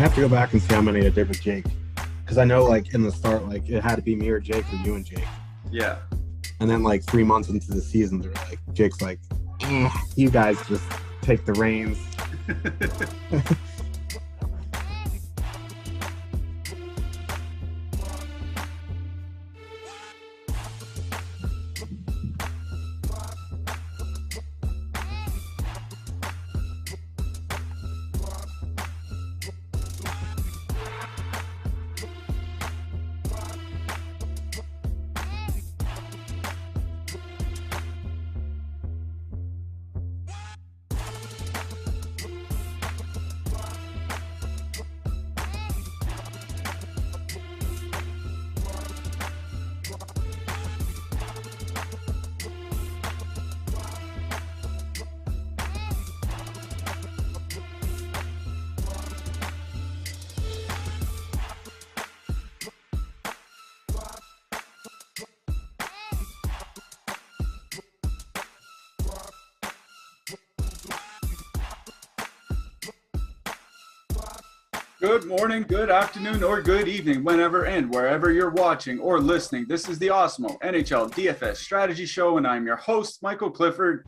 have to go back and see how many I did with Jake, because I know like in the start, like it had to be me or Jake or you and Jake. Yeah. And then like 3 months into the season, they're like, Jake's like, you guys just take the reins. Good morning, good afternoon, or good evening, whenever and wherever you're watching or listening. This is the Awesemo NHL DFS Strategy Show, and I'm your host, Michael Clifford,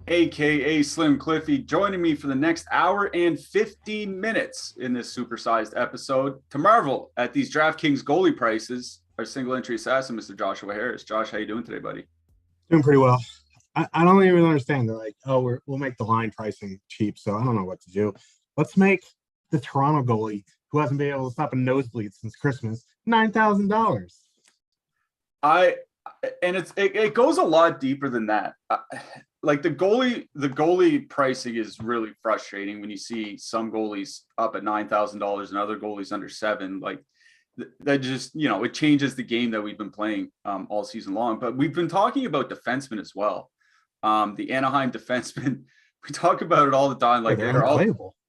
aka Slim Cliffy. Joining me for the next hour and 15 minutes in this supersized episode to marvel at these DraftKings goalie prices, our single entry assassin, Mr. Joshua Harris. Josh, how you doing today, buddy? Doing pretty well. I don't even understand. They're like, oh, we'll make the line pricing cheap, so I don't know what to do. Let's make the Toronto goalie, who hasn't been able to stop a nosebleed since Christmas, $9,000. It goes a lot deeper than that. Like the goalie pricing is really frustrating when you see some goalies up at $9,000 and other goalies under $7,000. Like that just, it changes the game that we've been playing all season long. But we've been talking about defensemen as well. The Anaheim defensemen, we talk about it all the time. Like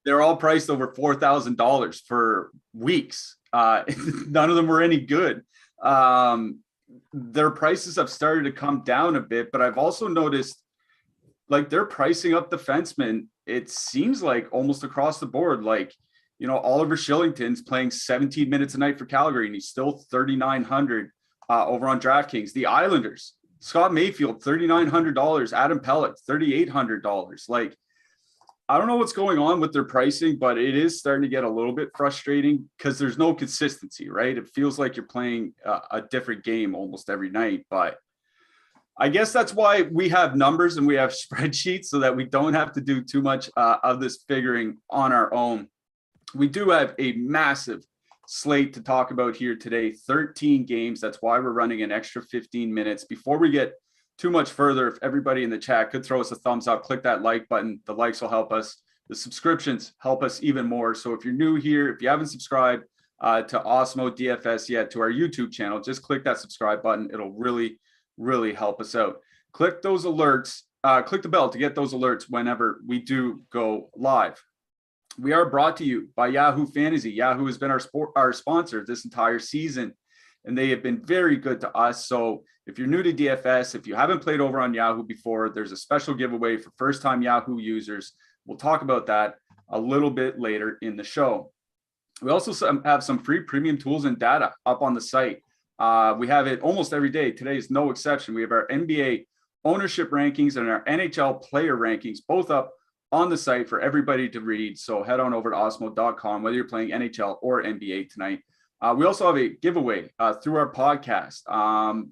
they're all priced over $4,000 for weeks. None of them were any good. Their prices have started to come down a bit, but I've also noticed like they're pricing up defensemen. It seems like almost across the board, like, Oliver Shillington's playing 17 minutes a night for Calgary and he's still 3,900 over on DraftKings. The Islanders, Scott Mayfield, $3,900, Adam Pelech, $3,800. Like, I don't know what's going on with their pricing, but it is starting to get a little bit frustrating because there's no consistency, right? It feels like you're playing a different game almost every night, but I guess that's why we have numbers and we have spreadsheets so that we don't have to do too much of this figuring on our own. We do have a massive slate to talk about here today, 13 games. That's why we're running an extra 15 minutes. Before we get too much further, if everybody in the chat could throw us a thumbs up, click that like button. The likes will help us. The subscriptions help us even more. So if you're new here, if you haven't subscribed to Awesemo DFS yet, to our YouTube channel, just click that subscribe button. It'll really, really help us out. Click those alerts, click the bell to get those alerts whenever we do go live. We are brought to you by Yahoo Fantasy. Yahoo has been our sponsor this entire season, and they have been very good to us. So if you're new to DFS, if you haven't played over on Yahoo before, there's a special giveaway for first-time Yahoo users. We'll talk about that a little bit later in the show. We also have some free premium tools and data up on the site. We have it almost every day. Today is no exception. We have our NBA ownership rankings and our NHL player rankings, both up on the site for everybody to read. So head on over to awesemo.com, whether you're playing NHL or NBA tonight. We also have a giveaway through our podcast.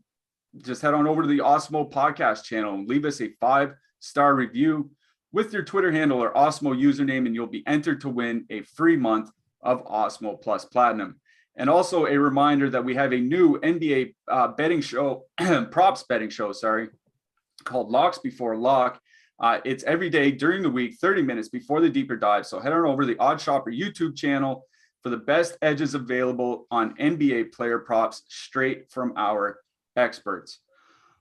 Just head on over to the Awesemo podcast channel and leave us a 5-star review with your Twitter handle or Awesemo username, and you'll be entered to win a free month of Awesemo Plus Platinum. And also a reminder that we have a new NBA betting show, props betting show, called Locks Before Lock. It's every day during the week, 30 minutes before the deeper dive. So head on over to the Odd Shopper YouTube channel for the best edges available on NBA player props straight from our experts.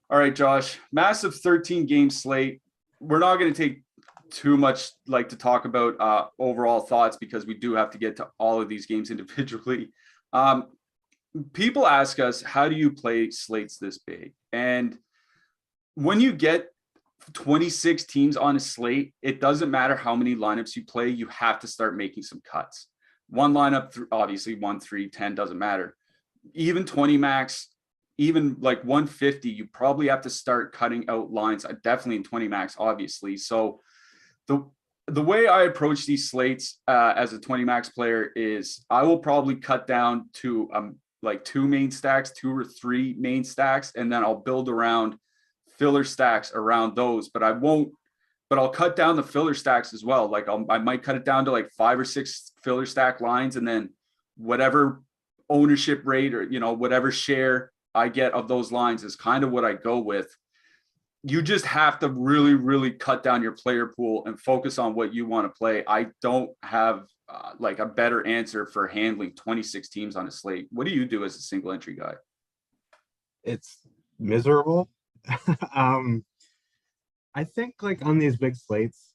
All right, Josh, massive 13 game slate. We're not going to take too much to talk about overall thoughts because we do have to get to all of these games individually. People ask us, how do you play slates this big? And when you get 26 teams on a slate, it doesn't matter how many lineups you play, you have to start making some cuts. one lineup, obviously 1, 3, 10, doesn't matter. Even 20 max, even like 150, you probably have to start cutting out lines, definitely in 20 max, obviously. So the way I approach these slates as a 20 max player is I will probably cut down to like 2 main stacks, 2 or 3 main stacks, and then I'll build around filler stacks around those. But I'll cut down the filler stacks as well. Like I might cut it down to like 5 or 6 filler stack lines, and then whatever ownership rate or, whatever share I get of those lines is kind of what I go with. You just have to really, really cut down your player pool and focus on what you want to play. I don't have like a better answer for handling 26 teams on a slate. What do you do as a single entry guy? It's miserable. I think like on these big slates,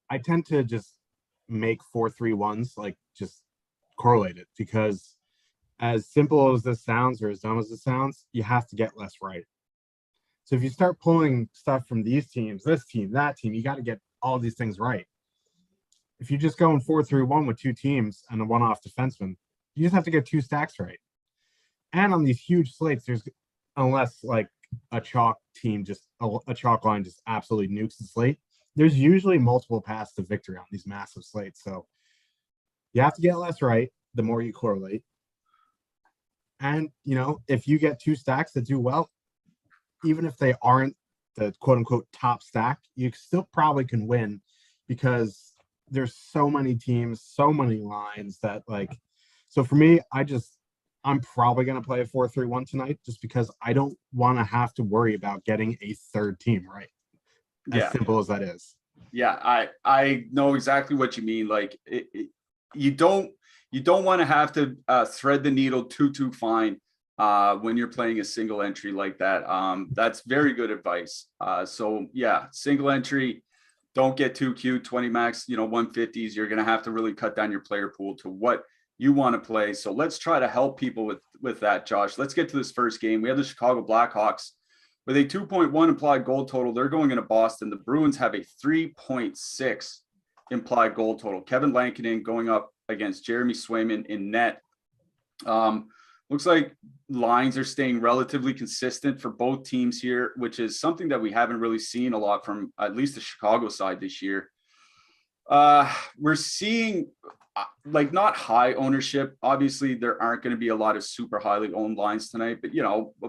I tend to just make 4-3-1s, like just correlate it, because as simple as this sounds or as dumb as it sounds, you have to get less right. So if you start pulling stuff from these teams, this team, that team, you got to get all these things right. If you just go in 4-3-1 with 2 teams and a one-off defenseman, you just have to get 2 stacks right. And on these huge slates, unless like a chalk team, just a chalk line just absolutely nukes the slate, there's usually multiple paths to victory on these massive slates. So you have to get less right, the more you correlate. And, if you get 2 stacks that do well, even if they aren't the quote unquote top stack, you still probably can win, because there's so many teams, so many lines that so for me, I'm probably going to play a 4-3-1 tonight, just because I don't want to have to worry about getting a third team right. As simple as that is. Yeah, I know exactly what you mean. Like you don't want to have to thread the needle too fine when you're playing a single entry like that. That's very good advice. So yeah, single entry, don't get too cute. 20 max, 150s. You're going to have to really cut down your player pool to what you want to play. So let's try to help people with that, Josh. Let's get to this first game. We have the Chicago Blackhawks with a 2.1 implied goal total. They're going into Boston. The Bruins have a 3.6 implied goal total. Kevin Lankinen going up against Jeremy Swayman in net. Looks like lines are staying relatively consistent for both teams here, which is something that we haven't really seen a lot from at least the Chicago side this year. We're seeing like not high ownership. Obviously, there aren't going to be a lot of super highly owned lines tonight, but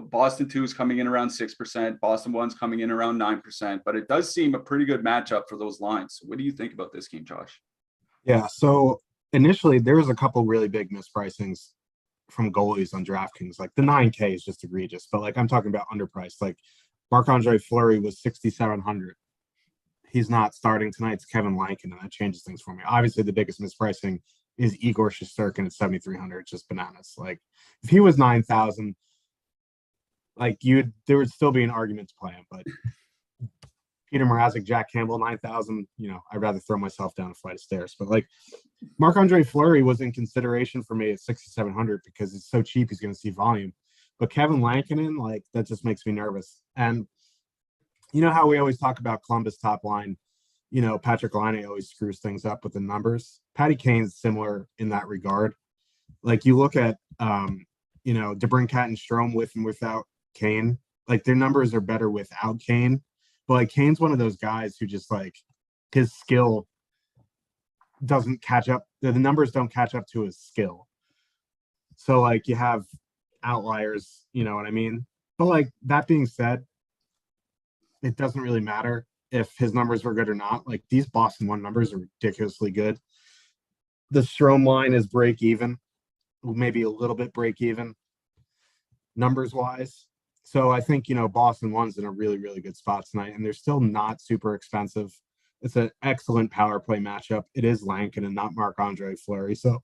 Boston 2 is coming in around 6%, Boston 1's coming in around 9%, but it does seem a pretty good matchup for those lines. What do you think about this game, Josh? Yeah, so initially there was a couple really big mispricings from goalies on DraftKings. Like the 9K is just egregious, but like I'm talking about underpriced. Like Marc-Andre Fleury was 6,700. He's not starting tonight. It's Kevin Lankinen, and that changes things for me. Obviously, the biggest mispricing is Igor Shesterkin at 7,300. It's just bananas. Like if he was 9,000, like there would still be an argument to play him. But Peter Mrazek, Jack Campbell, 9,000. I'd rather throw myself down a flight of stairs. But like Marc-Andre Fleury was in consideration for me at 6,700 because it's so cheap. He's going to see volume. But Kevin Lankinen, like that just makes me nervous. And you know how we always talk about Columbus top line, Patrick Laine always screws things up with the numbers. Patty Kane's similar in that regard. Like you look at, DeBrincat and Strome with and without Kane, like their numbers are better without Kane. But like Kane's one of those guys who just like his skill doesn't catch up. The numbers don't catch up to his skill. So like you have outliers, you know what I mean? But like that being said, it doesn't really matter if his numbers were good or not. Like these Boston 1 numbers are ridiculously good. The Strome line is break even, maybe a little bit break even numbers wise. So I think, Boston 1's in a really, really good spot tonight, and they're still not super expensive. It's an excellent power play matchup. It is Lankinen and not Marc-Andre Fleury. So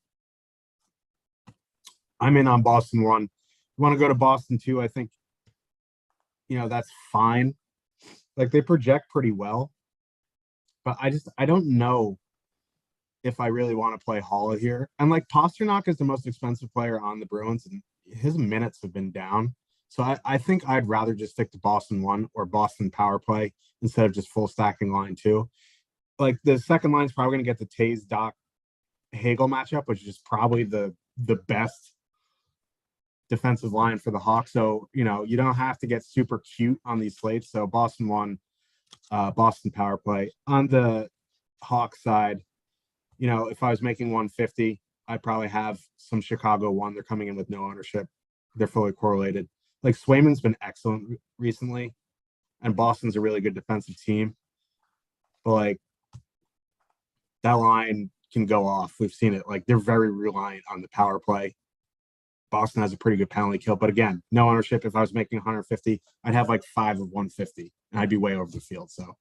I'm in on Boston 1. You want to go to Boston 2, I think, that's fine. Like they project pretty well, but I don't know if I really want to play Haula here. And like Pasternak is the most expensive player on the Bruins, and his minutes have been down. So I think I'd rather just stick to Boston 1 or Boston power play instead of just full stacking line 2. Like the second line is probably going to get the Taze Doc Hagel matchup, which is probably the best defensive line for the Hawks. So, you don't have to get super cute on these slates. So Boston won, Boston power play. On the Hawks side, if I was making 150, I'd probably have some Chicago one. They're coming in with no ownership. They're fully correlated. Like Swayman's been excellent recently, and Boston's a really good defensive team. But like that line can go off. We've seen it. Like they're very reliant on the power play. Boston has a pretty good penalty kill, but again, no ownership. If I was making 150, I'd have like 5 of 150, and I'd be way over the field. So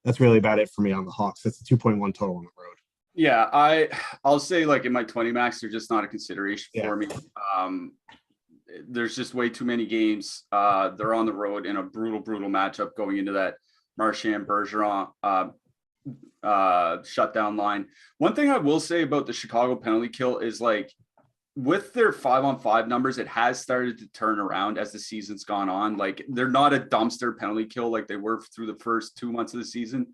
that's really about it for me on the Hawks. It's a 2.1 total on the road. Yeah, I'll say like in my 20 max, they're just not a consideration for me. There's just way too many games. They're on the road in a brutal matchup going into that Marchand-Bergeron shutdown line. One thing I will say about the Chicago penalty kill is like with their 5-on-5 numbers, it has started to turn around as the season's gone on. Like they're not a dumpster penalty kill like they were through the first 2 months of the season.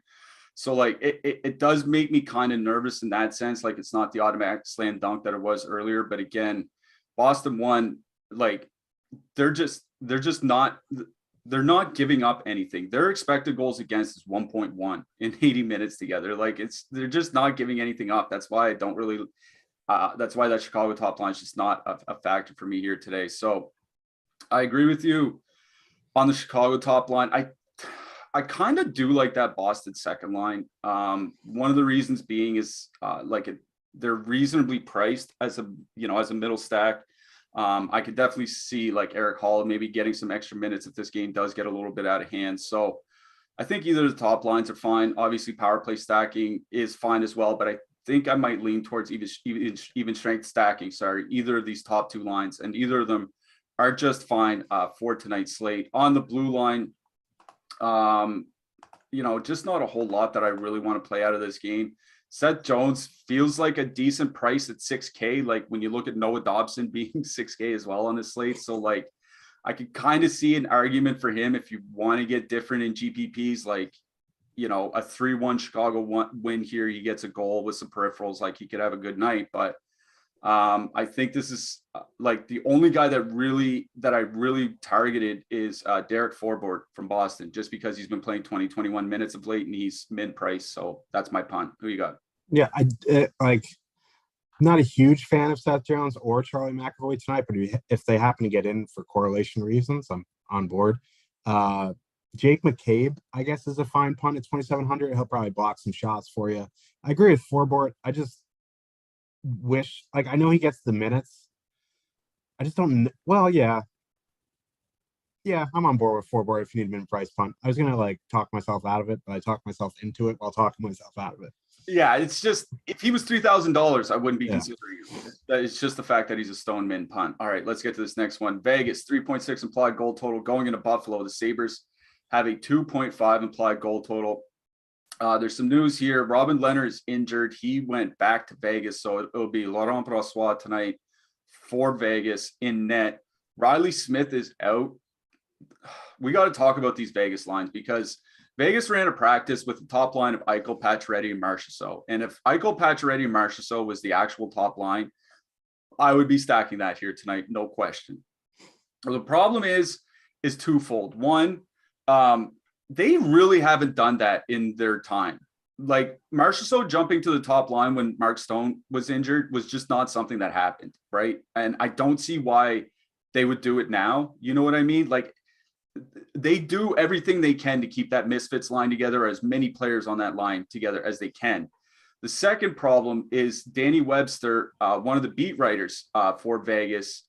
So like it does make me kind of nervous in that sense. Like it's not the automatic slam dunk that it was earlier. But again, Boston won. Like they're not giving up anything. Their expected goals against is 1.1 in 80 minutes together. Like they're just not giving anything up. That's why I don't really. That's why that Chicago top line is just not a factor for me here today. So I agree with you on the Chicago top line. I kind of do like that Boston second line. One of the reasons being is they're reasonably priced as a middle stack. I could definitely see like Eric Hall maybe getting some extra minutes if this game does get a little bit out of hand. So I think either the top lines are fine. Obviously, power play stacking is fine as well, but I think I might lean towards even strength stacking. Sorry, either of these top 2 lines, and either of them are just fine for tonight's slate. On the blue line, just not a whole lot that I really want to play out of this game. Seth Jones feels like a decent price at 6K. Like when you look at Noah Dobson being 6K as well on the slate. So like I could kind of see an argument for him if you want to get different in GPPs, like, a 3-1 Chicago win here. He gets a goal with some peripherals. Like he could have a good night, but I think this is like the only guy that I really targeted is Derek Forbort from Boston, just because he's been playing 21 minutes of late and he's mid price. So that's my punt. Who you got? Yeah, not a huge fan of Seth Jones or Charlie McAvoy tonight, but if they happen to get in for correlation reasons, I'm on board. Jake McCabe, I guess, is a fine punt at 2,700. He'll probably block some shots for you. I agree with Forbort. I just wish, like, I know he gets the minutes. I just don't. Well, yeah, I'm on board with Forbort if you need a min price punt. I was gonna talk myself out of it, but I talked myself into it while talking myself out of it. Yeah, it's just if he was $3,000, I wouldn't be considering it. It's just the fact that he's a stone min punt. All right, let's get to this next one. Vegas 3.6 implied goal total going into Buffalo. The Sabres have a 2.5 implied goal total. There's some news here. Robin Leonard is injured. He went back to Vegas, so it'll be Laurent Brossoit tonight for Vegas in net. Riley Smith is out. We got to talk about these Vegas lines because Vegas ran a practice with the top line of Eichel, Pacioretty, and Marchessault. And if Eichel, Pacioretty, and Marchessault was the actual top line, I would be stacking that here tonight, no question. The problem is twofold. One, they really haven't done that in their time. Like Marchessault jumping to the top line when Mark Stone was injured was just not something that happened, right? And I don't see why they would do it now. You know what I mean? Like they do everything they can to keep that Misfits line together, as many players on that line together as they can. The second problem is Danny Webster, one of the beat writers for Vegas,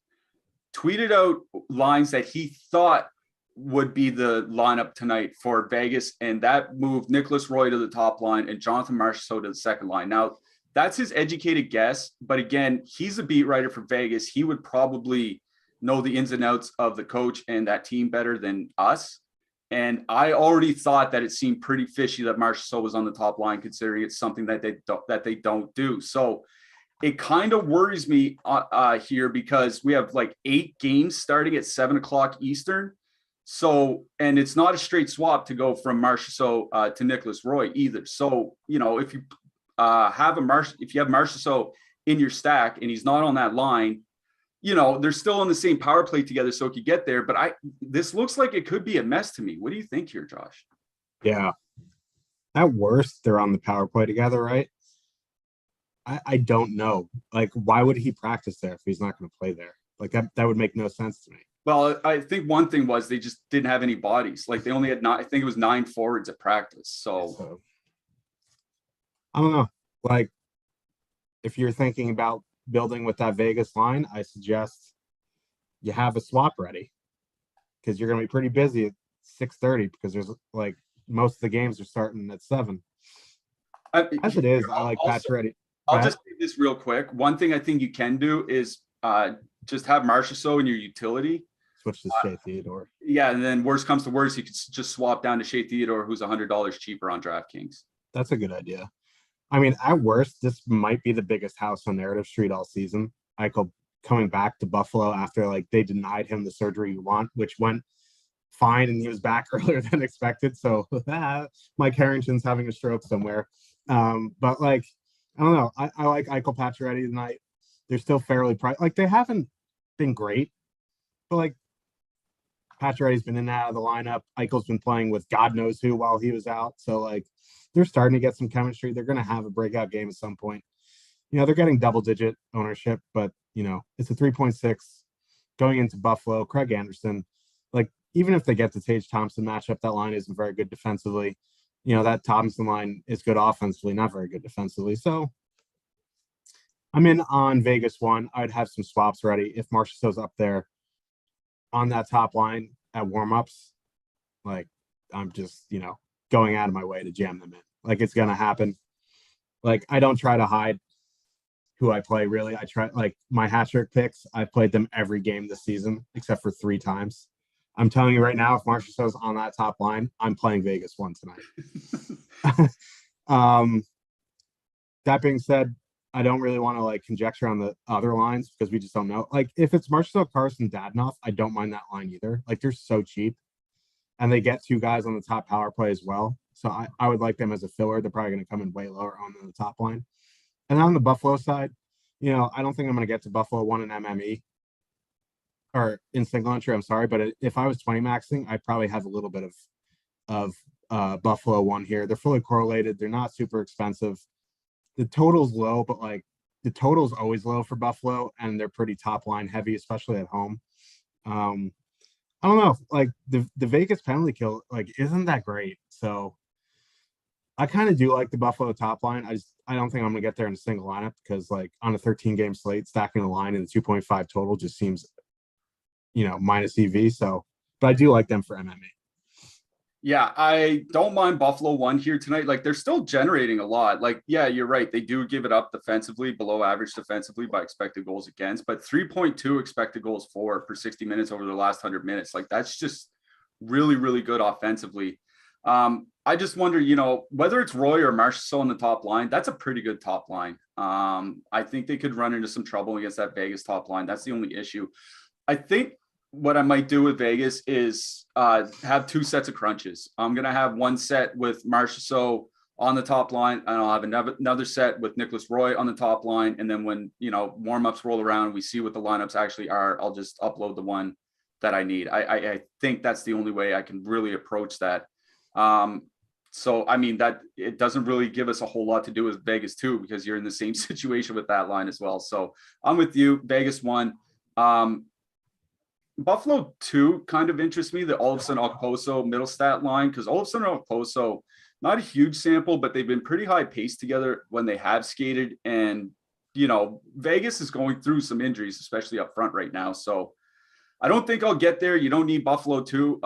tweeted out lines that he thought would be the lineup tonight for Vegas, and that moved Nicholas Roy to the top line and Jonathan Marchessault to the second line. Now, that's his educated guess, but again, he's a beat writer for Vegas. He would probably know the ins and outs of the coach and that team better than us. And I already thought that it seemed pretty fishy that Marchessault was on the top line, considering it's something that they don't do. So it kind of worries me here because we have like 8 games starting at 7:00 Eastern. So, and it's not a straight swap to go from Marchessault to Nicholas Roy either. So, if you have Marchessault in your stack and he's not on that line, they're still on the same power play together, so it could get there. But this looks like it could be a mess to me. What do you think here, Josh? Yeah. At worst, they're on the power play together, right? I don't know. Like, why would he practice there if he's not going to play there? Like, that would make no sense to me. Well, I think one thing was they just didn't have any bodies. Like, they only had I think it was 9 forwards at practice. So I don't know. Like, if you're thinking about building with that Vegas line, I suggest you have a swap ready because you're going to be pretty busy at 6:30 because there's like most of the games are starting at 7. As it is, I like Pacioretty. I'll just say this real quick. One thing I think you can do is just have Marchessault in your utility. Switch to Shea Theodore. Yeah, and then worst comes to worst, you could just swap down to Shea Theodore, who's $100 cheaper on DraftKings. That's a good idea. I mean, at worst, this might be the biggest house on Narrative Street all season. Eichel coming back to Buffalo after like they denied him the surgery you want, which went fine, and he was back earlier than expected. So Mike Harrington's having a stroke somewhere. But like, I don't know. I like Eichel Pacioretty tonight. They're still fairly priced. Like, they haven't been great, but like Pacioretty's been in and out of the lineup. Eichel's been playing with God knows who while he was out. So like, they're starting to get some chemistry. They're going to have a breakout game at some point. They're getting double-digit ownership, but it's a 3.6 going into Buffalo. Craig Anderson, like, even if they get the Tage Thompson matchup, that line isn't very good defensively. That Thompson line is good offensively, not very good defensively. So I'm in on Vegas 1. I'd have some swaps ready if Marchessault's up there on that top line at warmups. Like, I'm just, going out of my way to jam them in. Like, it's going to happen. Like, I don't try to hide who I play, really. I try, like, my hat trick picks, I've played them every game this season except for 3 times. I'm telling you right now, if Marchessault's on that top line, I'm playing Vegas 1 tonight. That being said, I don't really want to like conjecture on the other lines because we just don't know. Like, if it's Marchessault, Carson, Dadonov, I don't mind that line either. Like, they're so cheap, and they get 2 guys on the top power play as well. So I would like them as a filler. They're probably going to come in way lower on the top line. And on the Buffalo side, I don't think I'm going to get to Buffalo 1 in MME or in single entry. I'm sorry, but if I was 20 maxing, I'd probably have a little bit of Buffalo 1 here. They're fully correlated. They're not super expensive. The total's low, but like the total's always low for Buffalo, and they're pretty top line heavy, especially at home. I don't know, like the Vegas penalty kill, like, isn't that great. So I kind of do like the Buffalo top line. I don't think I'm gonna get there in a single lineup because like on a 13 game slate, stacking the line in the 2.5 total just seems, minus EV. So, but I do like them for MMA. Yeah, I don't mind Buffalo 1 here tonight. Like, they're still generating a lot. Like, yeah, you're right. They do give it up defensively, below average defensively by expected goals against, but 3.2 expected goals for per 60 minutes over the last 100 minutes. Like, that's just really, really good offensively. I just wonder, whether it's Roy or Marchessault on the top line, that's a pretty good top line. I think they could run into some trouble against that Vegas top line. That's the only issue. I think what I might do with Vegas is have 2 sets of crunches. I'm going to have 1 set with Marchessault on the top line, and I'll have another set with Nicholas Roy on the top line. And then when, warm-ups roll around, we see what the lineups actually are, I'll just upload the one that I need. I think that's the only way I can really approach that. So, I mean, that it doesn't really give us a whole lot to do with Vegas 2 because you're in the same situation with that line as well. So I'm with you, Vegas 1. Buffalo 2 kind of interests me, the Olofsson Okposo middle stat line, because Olofsson and Okposo, not a huge sample, but they've been pretty high paced together when they have skated. And, Vegas is going through some injuries, especially up front right now. So I don't think I'll get there. You don't need Buffalo 2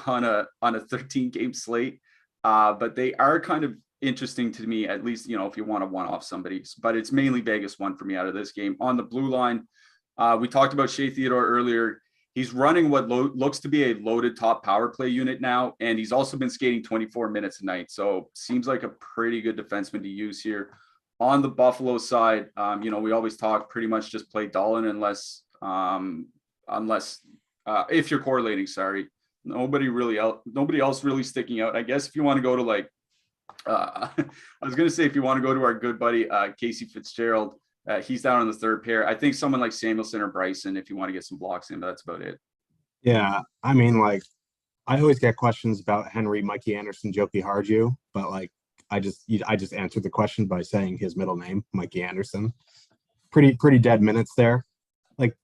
on a 13 game slate, but they are kind of interesting to me, at least, if you want to one-off somebody. But it's mainly Vegas 1 for me out of this game. On the blue line, we talked about Shea Theodore earlier. He's running what looks to be a loaded top power play unit now, and he's also been skating 24 minutes a night. So seems like a pretty good defenseman to use here. On the Buffalo side, we always talk pretty much just play Dahlin unless if you're correlating, sorry. Nobody else really sticking out. I guess if you want to go to like, I was going to say if you want to go to our good buddy Casey Fitzgerald, He's down on the third pair. I think someone like Samuelson or Bryson, if you want to get some blocks in, but that's about it. Yeah, I mean, like, I always get questions about Henry, Mikey Anderson, Joki Harju, but like, I just answered the question by saying his middle name, Mikey Anderson. Pretty dead minutes there. Like,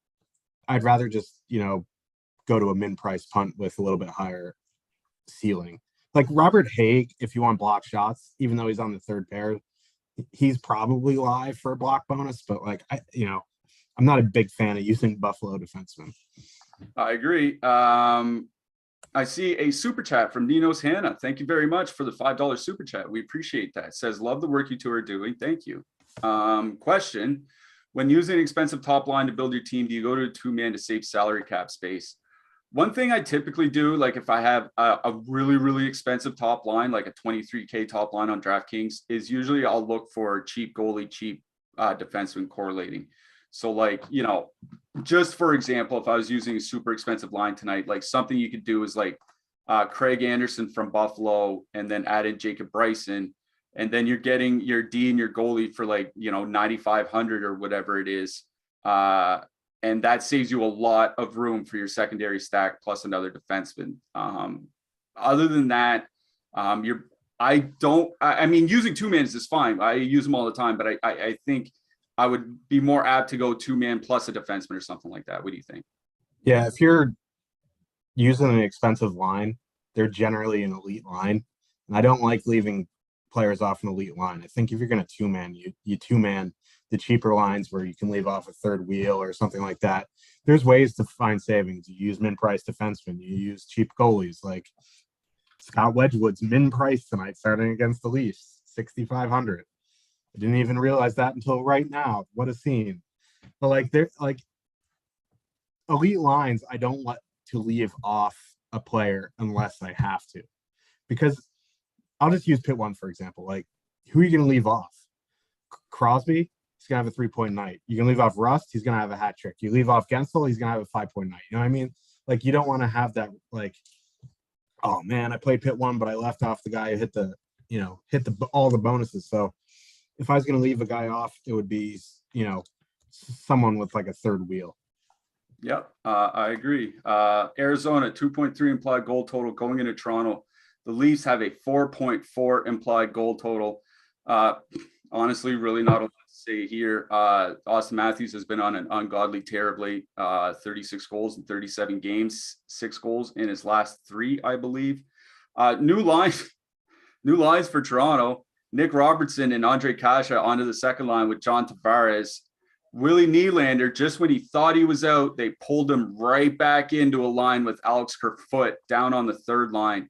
I'd rather just go to a min price punt with a little bit higher ceiling. Like Robert Haig, if you want block shots, even though he's on the third pair, he's probably live for a block bonus. But like, I'm not a big fan of using Buffalo defensemen. I agree. I see a super chat from Ninos Hannah. Thank you very much for the $5 super chat. We appreciate that. It says, love the work you two are doing. Thank you. Question. When using an expensive top line to build your team, do you go to a 2-man to save salary cap space? One thing I typically do, like if I have a really, really expensive top line, like a 23K top line on DraftKings, is usually I'll look for cheap goalie, cheap defenseman correlating. So like, just for example, if I was using a super expensive line tonight, like something you could do is like Craig Anderson from Buffalo and then add in Jacob Bryson. And then you're getting your D and your goalie for like, 9,500 or whatever it is. And that saves you a lot of room for your secondary stack plus another defenseman. Other than that, using 2-man is fine. I use them all the time, but I think I would be more apt to go 2-man plus a defenseman or something like that. What do you think? Yeah, if you're using an expensive line, they're generally an elite line. And I don't like leaving players off an elite line. I think if you're going to 2-man, you 2-man the cheaper lines where you can leave off a third wheel or something like that. There's ways to find savings. You use min price defensemen, you use cheap goalies. Like Scott Wedgwood's min price tonight starting against the Leafs, 6,500. I didn't even realize that until right now. What a scene. But like they're like elite lines, I don't want to leave off a player unless I have to. Because I'll just use Pit 1, for example. Like, who are you going to leave off? Crosby? He's going to have a 3-point night. You can leave off Rust, he's going to have a hat trick. You leave off Gensel, he's going to have a 5-point night. You know what I mean? Like, you don't want to have that, like, oh man, I played Pit 1, but I left off the guy who hit all the bonuses. So if I was going to leave a guy off, it would be, someone with like a third wheel. Yep, I agree. Arizona, 2.3 implied goal total going into Toronto. The Leafs have a 4.4 implied goal total. Honestly, really not a lot to say here. Austin Matthews has been on an ungodly tear of late. 36 goals in 37 games, 6 goals in his last 3, I believe. New lines for Toronto. Nick Robertson and Andre Kasha onto the second line with John Tavares. Willie Nylander, just when he thought he was out, they pulled him right back into a line with Alex Kerfoot down on the third line.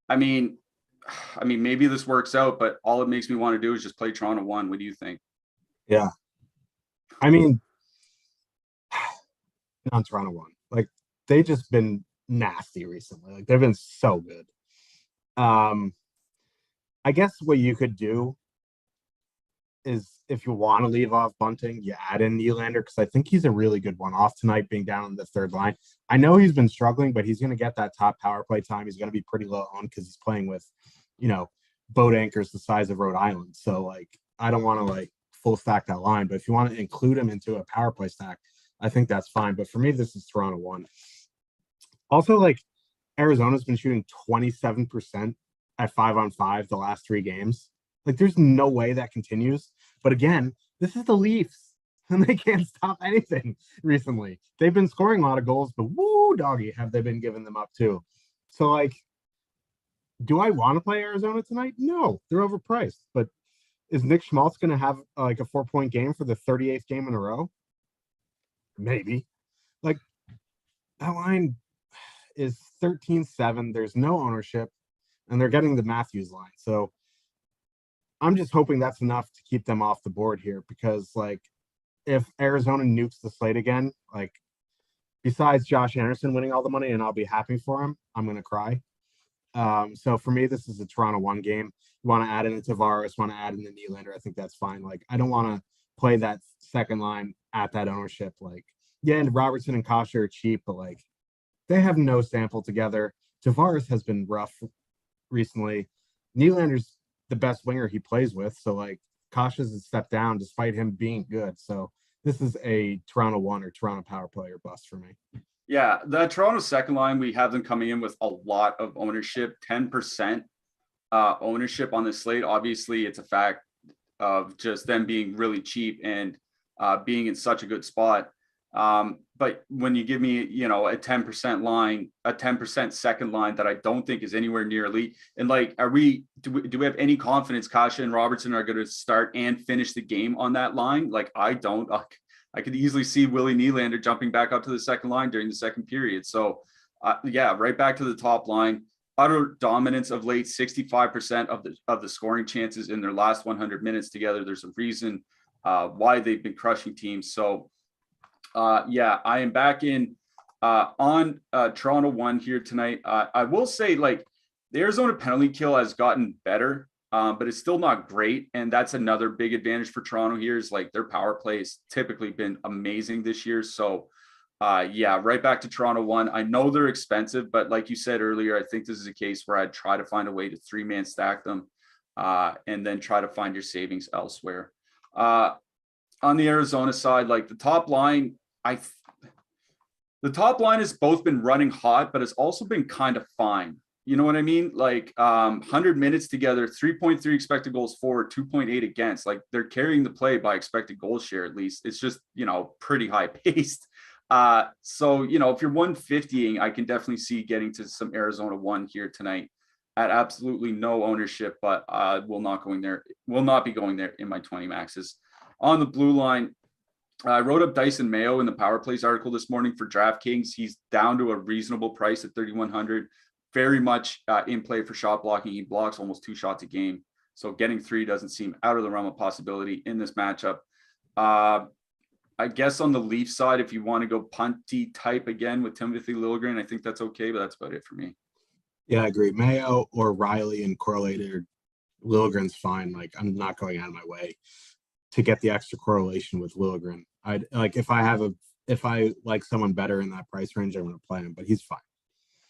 I mean, maybe this works out, but all it makes me want to do is just play Toronto 1. What do you think? Yeah. I mean, not Toronto 1. Like, they've just been nasty recently. Like, they've been so good. I guess what you could do is if you want to leave off Bunting, you add in Nylander because I think he's a really good one off tonight being down on the third line. I know he's been struggling, but he's going to get that top power play time. He's going to be pretty low on because he's playing with, boat anchors the size of Rhode Island. So, like, I don't want to, like, full stack that line. But if you want to include him into a power play stack, I think that's fine. But for me, this is Toronto 1. Also, like, Arizona's been shooting 27% at 5-on-5 the last 3 games. Like, there's no way that continues. But again, this is the Leafs, and they can't stop anything recently. They've been scoring a lot of goals, but woo, doggy, have they been giving them up too. So, like, do I want to play Arizona tonight? No, they're overpriced. But is Nick Schmaltz going to have like a 4-point game for the 38th game in a row? Maybe. Like, that line is 13-7. There's no ownership, and they're getting the Matthews line. So I'm just hoping that's enough to keep them off the board here because, like, if Arizona nukes the slate again, like, besides Josh Anderson winning all the money, and I'll be happy for him, I'm going to cry. So for me, this is a Toronto 1 game. You want to add in the Tavares, want to add in the Nylander, I think that's fine. Like, I don't want to play that second line at that ownership. Like, yeah, and Robertson and Kasha are cheap, but, like, they have no sample together. Tavares has been rough recently. Nylander's the best winger he plays with. So, like, Kasha's a step down despite him being good. So this is a Toronto 1 or Toronto power play or bust for me. Yeah, the Toronto second line, we have them coming in with a lot of ownership, 10% ownership on the slate. Obviously, it's a fact of just them being really cheap and being in such a good spot. But when you give me, a 10% line, a 10% second line that I don't think is anywhere near elite, and like, do we have any confidence Kasha and Robertson are going to start and finish the game on that line? Like, I don't. I could easily see Willie Nylander jumping back up to the second line during the second period. So, yeah, right back to the top line. Utter dominance of late, 65% of the scoring chances in their last 100 minutes together. There's a reason why they've been crushing teams. So, yeah, I am back in on Toronto 1 here tonight. I will say, like, the Arizona penalty kill has gotten better, but it's still not great. And that's another big advantage for Toronto here is like their power play has typically been amazing this year. So, yeah, right back to Toronto 1. I know they're expensive, but like you said earlier, I think this is a case where I'd try to find a way to 3-man stack them and then try to find your savings elsewhere. On the Arizona side, like the top line, the top line has both been running hot, but it's also been kind of fine. You know what I mean? Like 100 minutes together, 3.3 expected goals for, 2.8 against. Like they're carrying the play by expected goal share at least. It's just, pretty high paced. So, if you're 150ing, I can definitely see getting to some Arizona 1 here tonight at absolutely no ownership, but will not be going there in my 20 maxes. On the blue line, I wrote up Dyson Mayo in the Power Plays article this morning for DraftKings. He's down to a reasonable price at 3,100. Very much in play for shot blocking. He blocks almost 2 shots a game. So getting 3 doesn't seem out of the realm of possibility in this matchup. I guess on the Leaf side, if you want to go punty type again with Timothy Liljegren, I think that's okay, but that's about it for me. Yeah, I agree. Mayo or Riley and correlated Liljegren's fine. Like I'm not going out of my way to get the extra correlation with Liljegren. I'd like if I like someone better in that price range, I'm going to play him, but he's fine.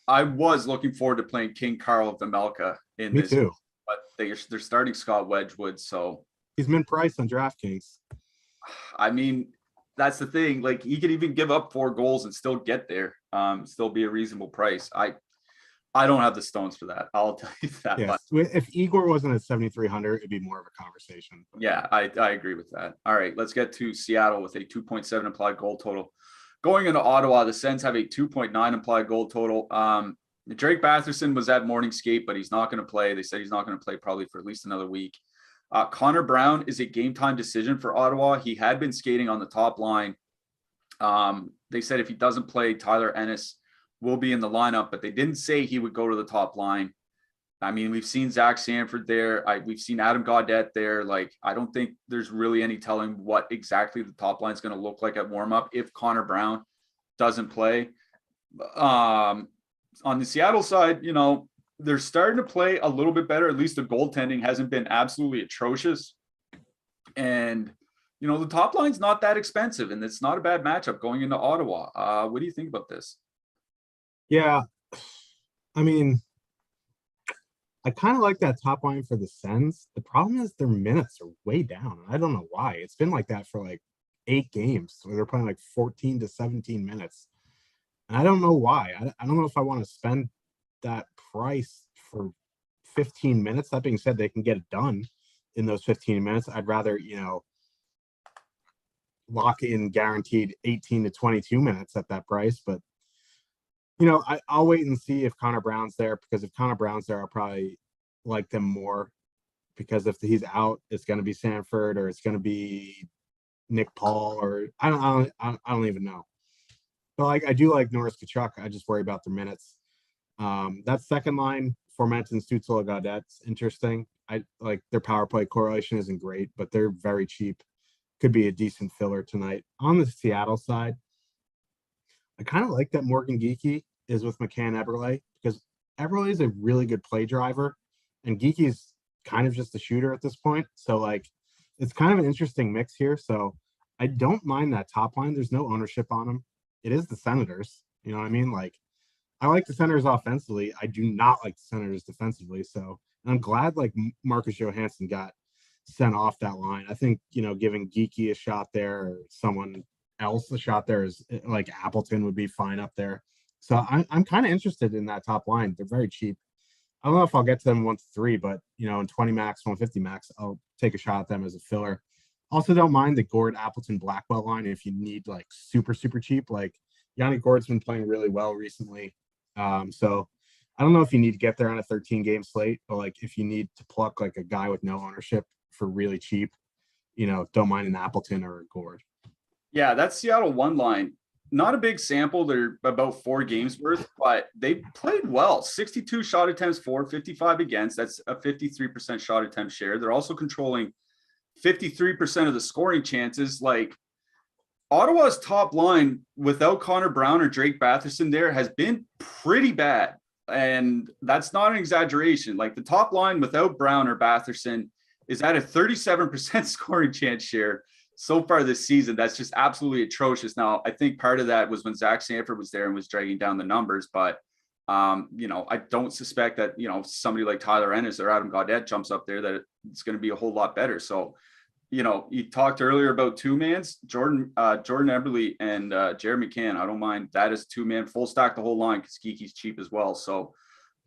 I was looking forward to playing King Carl of Vemelka in Me this, too. But they're starting Scott Wedgwood, so he's min-priced on DraftKings. I mean, that's the thing. Like he could even give up 4 goals and still get there, still be a reasonable price. I don't have the stones for that. I'll tell you that. Yes. But if Igor wasn't at 7,300, it'd be more of a conversation. Yeah, I agree with that. All right, let's get to Seattle with a 2.7 implied goal total. Going into Ottawa, the Sens have a 2.9 implied goal total. Drake Batherson was at morning skate, but he's not going to play. They said he's not going to play probably for at least another week. Connor Brown is a game time decision for Ottawa. He had been skating on the top line. They said if he doesn't play, Tyler Ennis will be in the lineup, but they didn't say he would go to the top line. I mean, we've seen Zach Sanford there. We've seen Adam Gaudette there. Like, I don't think there's really any telling what exactly the top line is going to look like at warm-up if Connor Brown doesn't play. On the Seattle side, they're starting to play a little bit better. At least the goaltending hasn't been absolutely atrocious. And, the top line's not that expensive, and it's not a bad matchup going into Ottawa. What do you think about this? Yeah, I mean, I kind of like that top line for the Sens. The problem is their minutes are way down. I don't know why. It's been like that for like 8 games where they're playing like 14 to 17 minutes. And I don't know why. I don't know if I want to spend that price for 15 minutes. That being said, they can get it done in those 15 minutes. I'd rather, lock in guaranteed 18 to 22 minutes at that price. But I'll wait and see if Connor Brown's there, because if Connor Brown's there, I'll probably like them more, because if he's out, it's going to be Sanford or it's going to be Nick Paul, or I don't even know. But I do like Norris Kachuk. I just worry about their minutes. That second line, Formenton, Stützle, Gaudette's interesting. I like their power play correlation isn't great, but they're very cheap. Could be a decent filler tonight. On the Seattle side, I kind of like that Morgan Geekie is with McCann Eberle, because Eberle is a really good play driver and Geekie's kind of just a shooter at this point. So it's kind of an interesting mix here. So I don't mind that top line. There's no ownership on them. It is the Senators. You know what I mean? I like the Senators offensively. I do not like the Senators defensively. So I'm glad Marcus Johansson got sent off that line. I think, giving Geeky a shot there or someone else a shot there is like Appleton would be fine up there. So I'm kind of interested in that top line. They're very cheap. I don't know if I'll get to them 1-3, but in 20 max, 150 max, I'll take a shot at them as a filler. Also, don't mind the Gord Appleton Blackwell line if you need like super, super cheap. Like Yanni Gord's been playing really well recently. So I don't know if you need to get there on a 13-game slate, but like if you need to pluck like a guy with no ownership for really cheap, don't mind an Appleton or a Gord. Yeah, that Seattle one line, not a big sample. They're about 4 games worth, but they played well. 62 shot attempts for, 55 against. That's a 53% shot attempt share. They're also controlling 53% of the scoring chances. Like Ottawa's top line without Connor Brown or Drake Batherson there has been pretty bad. And that's not an exaggeration. Like the top line without Brown or Batherson is at a 37% scoring chance share so far this season. That's just absolutely atrocious. Now, I think part of that was when Zach Sanford was there and was dragging down the numbers, but I don't suspect that, somebody like Tyler Ennis or Adam Gaudette jumps up there, that it's going to be a whole lot better. So, you talked earlier about two-mans, Jordan Eberle and Jared McCann. I don't mind that as two-man, full stack the whole line because Geeky's cheap as well. So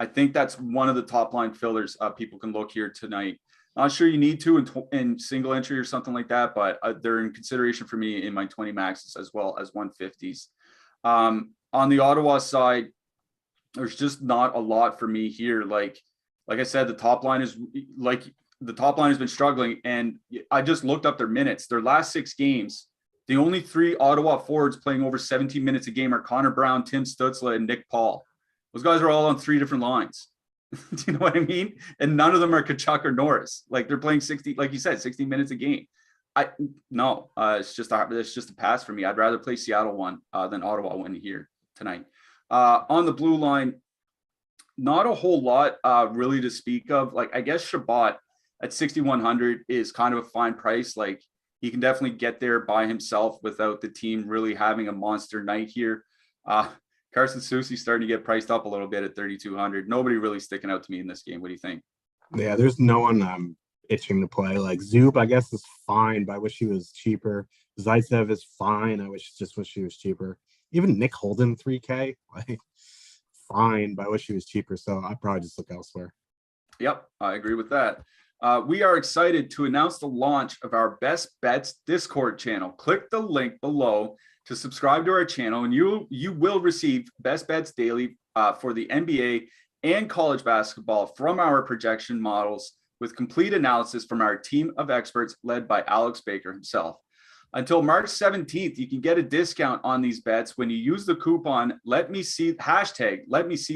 I think that's one of the top line fillers people can look here tonight. Not sure you need to in single entry or something like that, but they're in consideration for me in my 20 maxes as well as 150s. On the Ottawa side, there's just not a lot for me here. Like I said, the top line has been struggling, and I just looked up their minutes. Their last 6 games, the only 3 Ottawa forwards playing over 17 minutes a game are Connor Brown, Tim Stützle, and Nick Paul. Those guys are all on 3 different lines. Do you know what I mean? And none of them are Tkachuk or Norris. Like they're playing 60, like you said, 60 minutes a game. It's just a pass for me. I'd rather play Seattle one than Ottawa one here tonight. On the blue line, not a whole lot really to speak of. Like I guess Shabbat at 6,100 is kind of a fine price. Like he can definitely get there by himself without the team really having a monster night here. Carson Soucy's starting to get priced up a little bit at 3,200. Nobody really sticking out to me in this game. What do you think? Yeah, there's no one itching to play. Like Zub, I guess, is fine, but I wish he was cheaper. Zaitsev is fine. I wish he was cheaper. Even Nick Holden, 3K, like fine, but I wish he was cheaper. So I'd probably just look elsewhere. Yep, I agree with that. We are excited to announce the launch of our Best Bets Discord channel. Click the link below to subscribe to our channel, and you will receive Best Bets daily for the NBA and college basketball from our projection models with complete analysis from our team of experts led by Alex Baker himself. Until March 17th, you can get a discount on these bets when you use the coupon Let Me See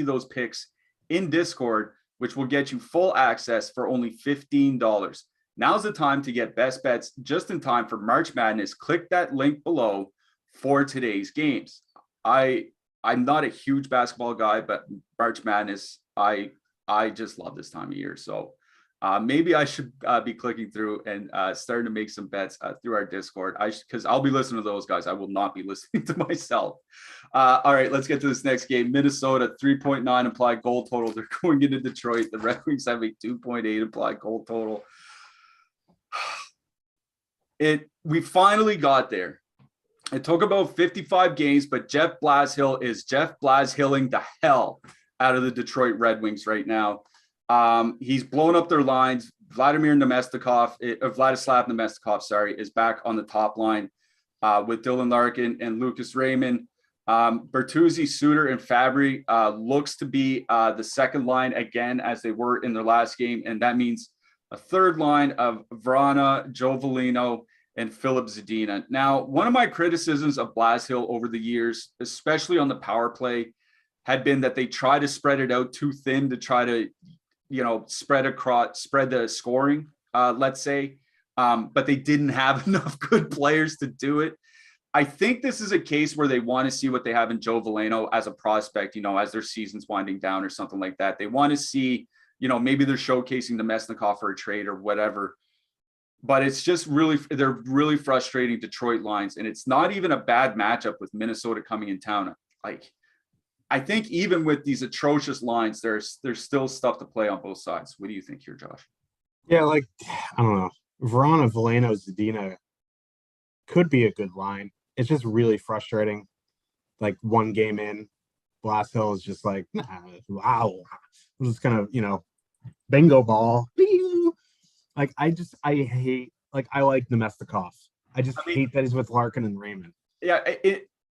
those picks in Discord, which will get you full access for only $15. Now's the time to get Best Bets just in time for March Madness. Click that link below for today's games. I'm not a huge basketball guy, but March Madness, I just love this time of year. So maybe I should be clicking through and starting to make some bets through our Discord. Because I'll be listening to those guys. I will not be listening to myself. All right, let's get to this next game. Minnesota 3.9 implied goal total. They're going into Detroit. The Red Wings have a 2.8 implied goal total. We finally got there. It took about 55 games, but Jeff Blashill is Jeff Blashilling the hell out of the Detroit Red Wings right now. He's blown up their lines. Vladislav Namestnikov, is back on the top line with Dylan Larkin and Lucas Raymond. Bertuzzi, Suter, and Fabry looks to be the second line again, as they were in their last game. And that means a third line of Vrana, Joe Velino, and Philip Zadina. Now, one of my criticisms of Blashill over the years, especially on the power play, had been that they try to spread it out too thin to try to, spread the scoring, let's say. But they didn't have enough good players to do it. I think this is a case where they want to see what they have in Joe Veleno as a prospect, as their season's winding down or something like that. They want to see, maybe they're showcasing the Namestnikov for a trade or whatever. But it's just they're really frustrating Detroit lines. And it's not even a bad matchup with Minnesota coming in town. Like, I think even with these atrocious lines, there's still stuff to play on both sides. What do you think here, Josh? Yeah, I don't know. Verona, Veleno, Zadina could be a good line. It's just really frustrating. Like one game in, Blashill is just like, nah, wow. I'm just gonna, bingo ball. Like I hate, like I like Nemestikov. I just I mean, hate that he's with Larkin and Raymond. yeah,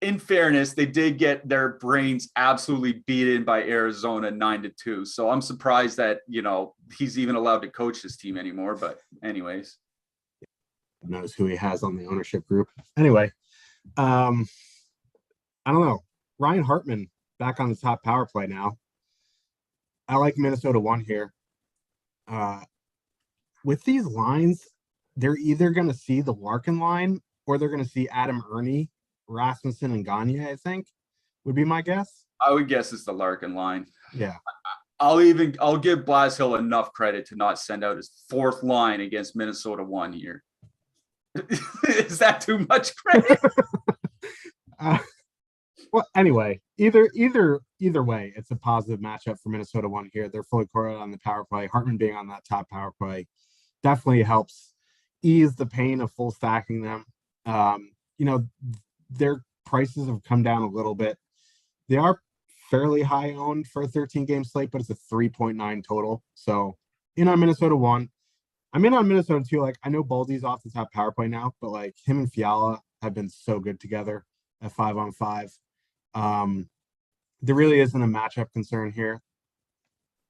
in fairness, they did get their brains absolutely beaten by Arizona 9-2. So I'm surprised that, he's even allowed to coach this team anymore. But anyways. Knows who he has on the ownership group. Anyway, I don't know. Ryan Hartman back on the top power play now. I like Minnesota 1 here. With these lines, they're either going to see the Larkin line or they're going to see Adam Ernie, Rasmussen, and Gagne, I think, would be my guess. I would guess it's the Larkin line. Yeah. I'll give Blashill enough credit to not send out his fourth line against Minnesota 1 here. Is that too much credit? Well, anyway, either way, it's a positive matchup for Minnesota 1 here. They're fully correlated on the power play. Hartman being on that top power play definitely helps ease the pain of full stacking them. Their prices have come down a little bit. They are fairly high owned for a 13 game slate, but it's a 3.9 total. So in on Minnesota 1. I'm in on Minnesota 2. Like I know Baldy's off the top power play now, but like him and Fiala have been so good together at 5-on-5. There really isn't a matchup concern here.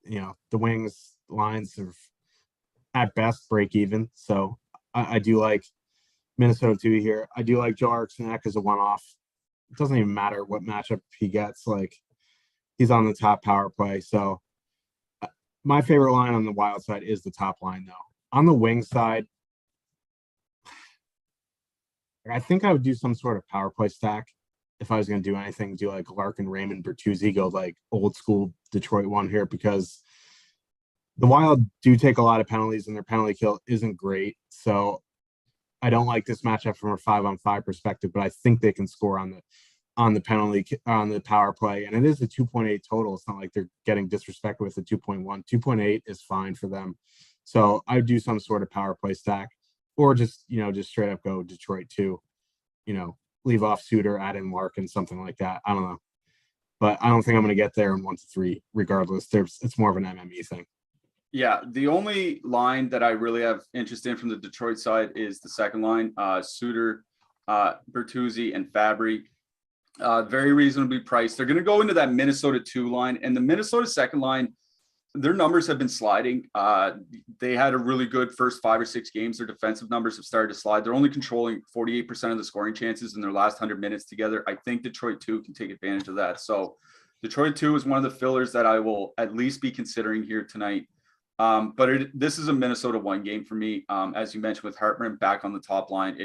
The Wings lines are at best break even. So I do like Minnesota 2 here. I do like Joe Eriksson as a one-off. It doesn't even matter what matchup he gets. Like he's on the top power play. So my favorite line on the Wild side is the top line though. On the Wing side, I think I would do some sort of power play stack. If I was going to do anything, do like Larkin, Raymond, Bertuzzi, go like old school Detroit 1 here, because the Wild do take a lot of penalties and their penalty kill isn't great. So I don't like this matchup from a 5-on-5 perspective, but I think they can score on the power play. And it is a 2.8 total. It's not like they're getting disrespected with a 2.1. 2.8 is fine for them. So I would do some sort of power play stack, or just straight up go Detroit 2, leave off Suter, add in Larkin, something like that. I don't know. But I don't think I'm going to get there in 1 to 3 regardless. It's more of an MME thing. Yeah, the only line that I really have interest in from the Detroit side is the second line, Suter, Bertuzzi, and Fabry. Very reasonably priced. They're going to go into that Minnesota 2 line, and the Minnesota second line, their numbers have been sliding. They had a really good first 5 or 6 games. Their defensive numbers have started to slide. They're only controlling 48% of the scoring chances in their last 100 minutes together. I think Detroit 2 can take advantage of that. So Detroit 2 is one of the fillers that I will at least be considering here tonight. But this is a Minnesota 1 game for me. As you mentioned, with Hartman back on the top line,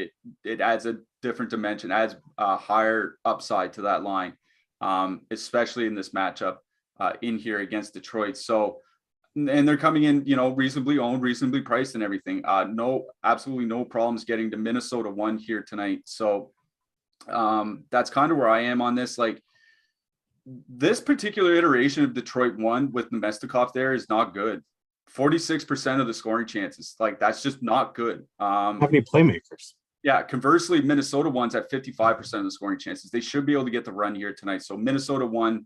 it adds a different dimension, adds a higher upside to that line, especially in this matchup in here against Detroit. So, and they're coming in, reasonably owned, reasonably priced and everything. Absolutely no problems getting to Minnesota 1 here tonight. So that's kind of where I am on this. Like this particular iteration of Detroit 1 with Nemestikov there is not good. 46% of the scoring chances. Like that's just not good. How many playmakers? Yeah. Conversely, Minnesota 1's at 55% of the scoring chances. They should be able to get the run here tonight. So Minnesota 1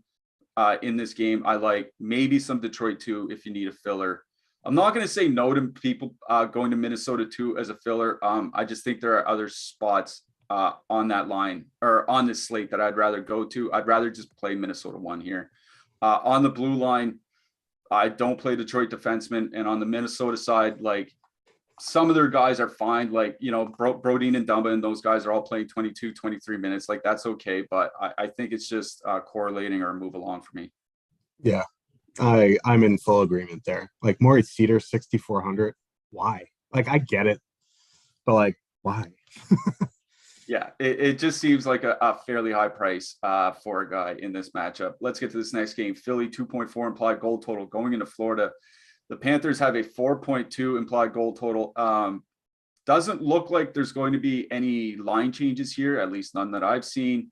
in this game, I like. Maybe some Detroit 2 if you need a filler. I'm not going to say no to people going to Minnesota 2 as a filler. I just think there are other spots on that line or on this slate that I'd rather go to. I'd rather just play Minnesota 1 here. On the blue line, I don't play Detroit defensemen. And on the Minnesota side, like some of their guys are fine. Like, Brodin and Dumba and those guys are all playing 22, 23 minutes. Like that's okay. But I think it's just correlating or move along for me. Yeah, I'm in full agreement there. Like Moritz Cedar, 6,400. Why? Like I get it, but like why? Yeah, it just seems like a fairly high price for a guy in this matchup. Let's get to this next game. Philly 2.4 implied goal total going into Florida. The Panthers have a 4.2 implied goal total. Doesn't look like there's going to be any line changes here, at least none that I've seen.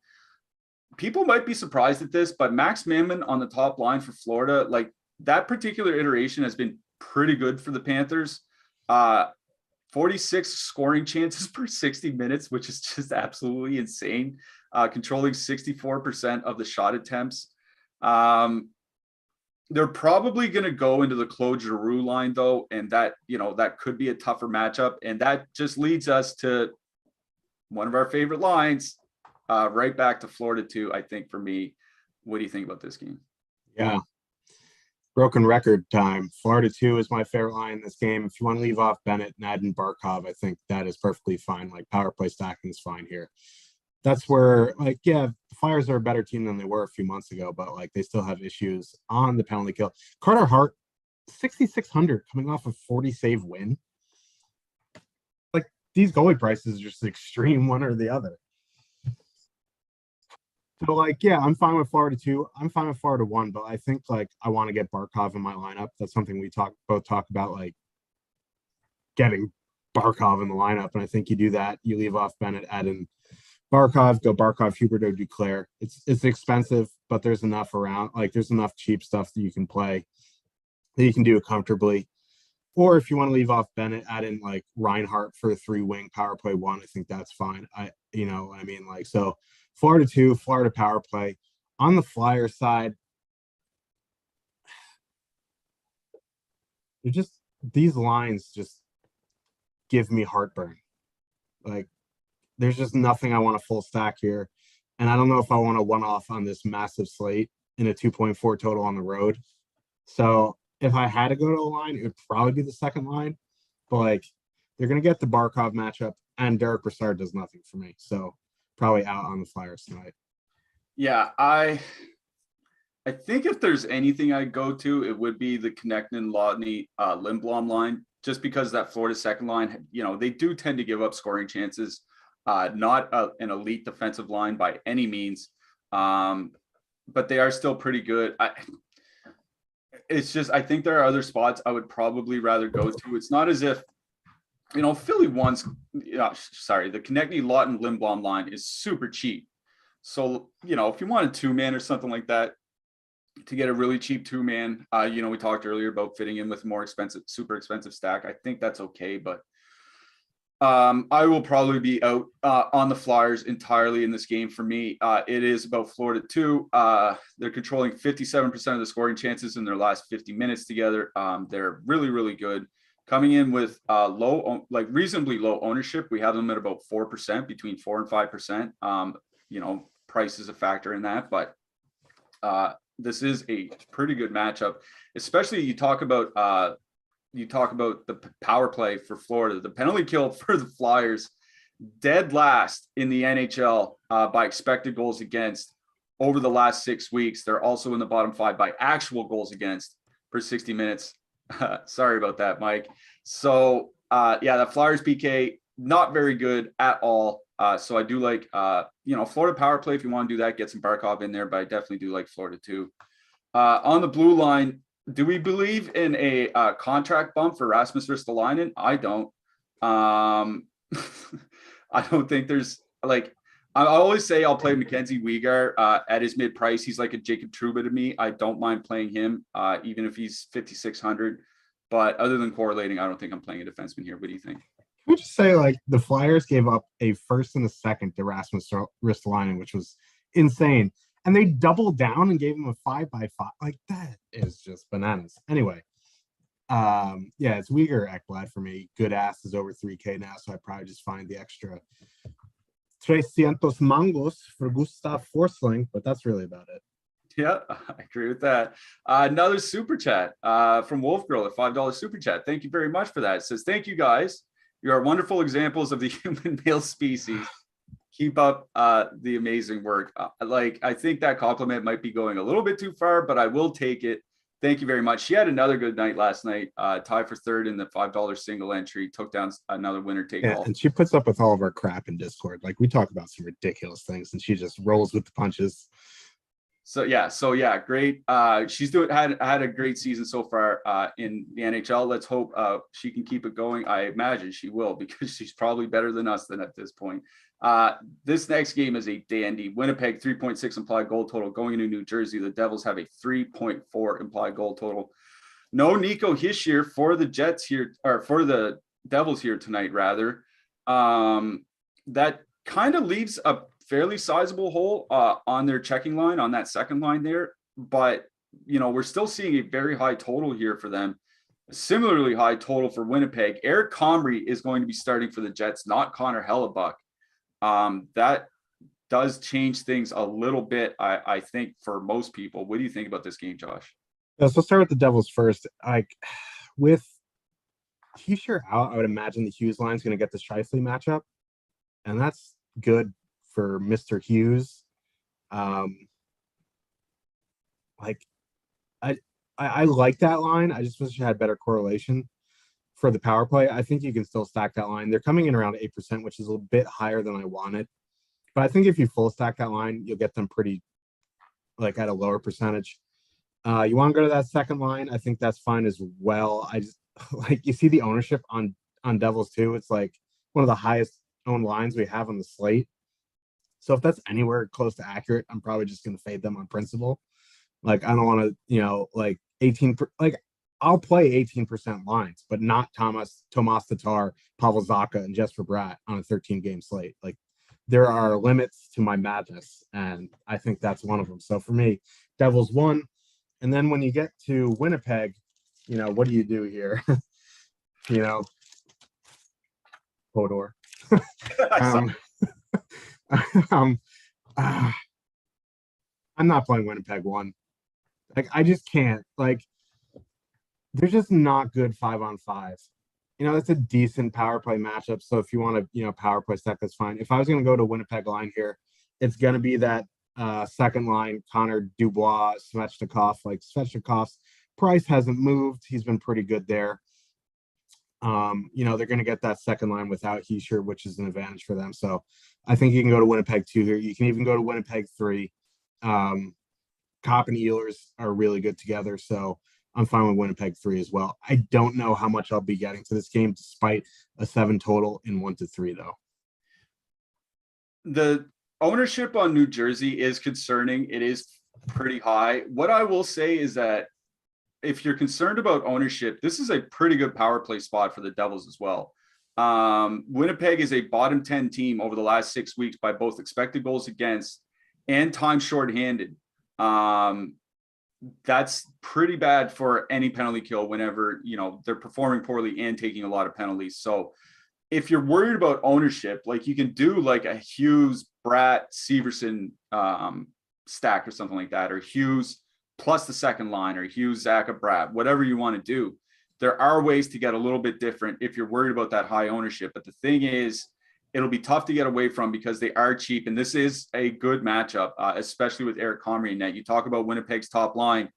People might be surprised at this, but Max Manman on the top line for Florida, like that particular iteration has been pretty good for the Panthers. 46 scoring chances per 60 minutes, which is just absolutely insane. Controlling 64% of the shot attempts. They're probably going to go into the Claude Giroux line, though, and that, that could be a tougher matchup. And that just leads us to one of our favorite lines, right back to Florida 2, I think, for me. What do you think about this game? Yeah. Broken record time. Florida 2 is my favorite line in this game. If you want to leave off Bennett and add in Barkov, I think that is perfectly fine. Like, power play stacking is fine here. That's where, like, yeah, the Flyers are a better team than they were a few months ago, but like they still have issues on the penalty kill. Carter Hart, 6,600 coming off a 40 save win. Like, these goalie prices are just extreme, one or the other. So, like, yeah, I'm fine with Florida 2. I'm fine with Florida 1, but I think, like, I want to get Barkov in my lineup. That's something we both talk about, like, getting Barkov in the lineup. And I think you do that. You leave off Bennett, add in Barkov, go Barkov, Huberdeau, Duclair. It's expensive, but there's enough around. Like, there's enough cheap stuff that you can play, that you can do it comfortably. Or if you want to leave off Bennett, add in like Reinhardt for a 3-wing power play 1. I think that's fine. So Florida 2, Florida power play. On the Flyer side, they're just, these lines just give me heartburn. Like, there's just nothing I want to full stack here. And I don't know if I want to one-off on this massive slate in a 2.4 total on the road. So if I had to go to a line, it would probably be the second line. But like, they're going to get the Barkov matchup, and Derek Brassard does nothing for me. So probably out on the Flyers tonight. Yeah, I think if there's anything I'd go to, it would be the Konechny, Lodney, Lindblom line, just because that Florida second line, they do tend to give up scoring chances. Not an elite defensive line by any means, but they are still pretty good. It's just, I think there are other spots I would probably rather go to. It's not as if, Philly wants, the Konechny, Lawton, Lindblom line is super cheap. So, if you want a 2-man or something like that, to get a really cheap 2-man, we talked earlier about fitting in with more expensive, super expensive stack. I think that's okay, but I will probably be out on the Flyers entirely in this game. For me, it is about Florida 2. They're controlling 57% of the scoring chances in their last 50 minutes together. They're really, really good. Coming in with reasonably low ownership. We have them at about 4%, between 4 and 5%. Price is a factor in that, but this is a pretty good matchup, especially you talk about the power play for Florida. The penalty kill for the Flyers, dead last in the NHL by expected goals against over the last 6 weeks. They're also in the bottom 5 by actual goals against per 60 minutes. Sorry about that, Mike. So, the Flyers PK, not very good at all. So I do like, Florida power play. If you want to do that, get some Barkov in there, but I definitely do like Florida too. On the blue line, do we believe in a contract bump for Rasmus Ristolainen? I don't. I don't think there's I always say I'll play Mackenzie Weegar at his mid price. He's like a Jacob Trouba to me. I don't mind playing him, even if he's 5,600. But other than correlating, I don't think I'm playing a defenseman here. What do you think? Can we just say, like, the Flyers gave up a first and a second to Rasmus Ristolainen, which was insane. And they doubled down and gave him a 5x5. Like, that is just bananas. Anyway, it's Weegar Ekblad for me. Good ass is over 3K now, so I probably just find the extra 300 mangos for Gustav Forsling, but that's really about it. Yeah, I agree with that. Another super chat from Wolf Girl, a $5 super chat. Thank you very much for that. It says, thank you guys. You are wonderful examples of the human male species. Keep up the amazing work. I think that compliment might be going a little bit too far, but I will take it. Thank you very much. She had another good night last night, tied for third in the $5 single entry, took down another winner take all. And she puts up with all of our crap in Discord. Like, we talk about some ridiculous things, and she just rolls with the punches. So great. She's had a great season so far in the NHL. Let's hope she can keep it going. I imagine she will, because she's probably better than us at this point. This next game is a dandy. Winnipeg 3.6 implied goal total going into New Jersey. The Devils have a 3.4 implied goal total. No Nico Hischier for the Jets here, or for the Devils here tonight, rather. That kind of leaves a fairly sizable hole on their checking line, on that second line there. But, we're still seeing a very high total here for them. A similarly high total for Winnipeg. Eric Comrie is going to be starting for the Jets, not Connor Hellebuck. That does change things a little bit, I think, for most people. What do you think about this game, Josh? So let's start with the Devils first. With Heischer out, I would imagine the Hughes line is going to get the Scheifele matchup, and that's good for Mr. Hughes. I like that line. I just wish it had better correlation for the power play. I think you can still stack that line. They're coming in around 8%, which is a little bit higher than I wanted. But I think if you full stack that line, you'll get them pretty at a lower percentage. You want to go to that second line? I think that's fine as well. I just you see the ownership on Devils too. It's like one of the highest owned lines we have on the slate. So if that's anywhere close to accurate, I'm probably just going to fade them on principle. I don't want to, 18, I'll play 18% lines, but not Tomas Tatar, Pavel Zacha, and Jesper Bratt on a 13-game slate. There are limits to my madness, and I think that's one of them. So for me, Devils won. And then when you get to Winnipeg, what do you do here? Hodor. I'm not playing Winnipeg one. I just can't. They're just not good 5-on-5. It's a decent power play matchup. So if you want to, power play stack, that's fine. If I was going to go to Winnipeg line here, it's going to be that second line, Connor Dubois, Svechnikov. Svechnikov's price hasn't moved. He's been pretty good there. They're going to get that second line without Heischer, which is an advantage for them. So I think you can go to Winnipeg 2 here. You can even go to Winnipeg 3. Kopp and Ehlers are really good together. So I'm fine with Winnipeg 3 as well. I don't know how much I'll be getting to this game despite a 7 total in 1-3 though. The ownership on New Jersey is concerning. It is pretty high. What I will say is that if you're concerned about ownership, this is a pretty good power play spot for the Devils as well. Winnipeg is a bottom 10 team over the last 6 weeks by both expected goals against and time shorthanded. That's pretty bad for any penalty kill whenever, they're performing poorly and taking a lot of penalties. So if you're worried about ownership, you can do a Hughes, Bratt, Severson stack or something like that, or Hughes plus the second line, or Hughes, Zacha, Bratt, whatever you want to do. There are ways to get a little bit different if you're worried about that high ownership. But the thing is, it'll be tough to get away from because they are cheap. And this is a good matchup, especially with Eric Comrie in net. You talk about Winnipeg's top line,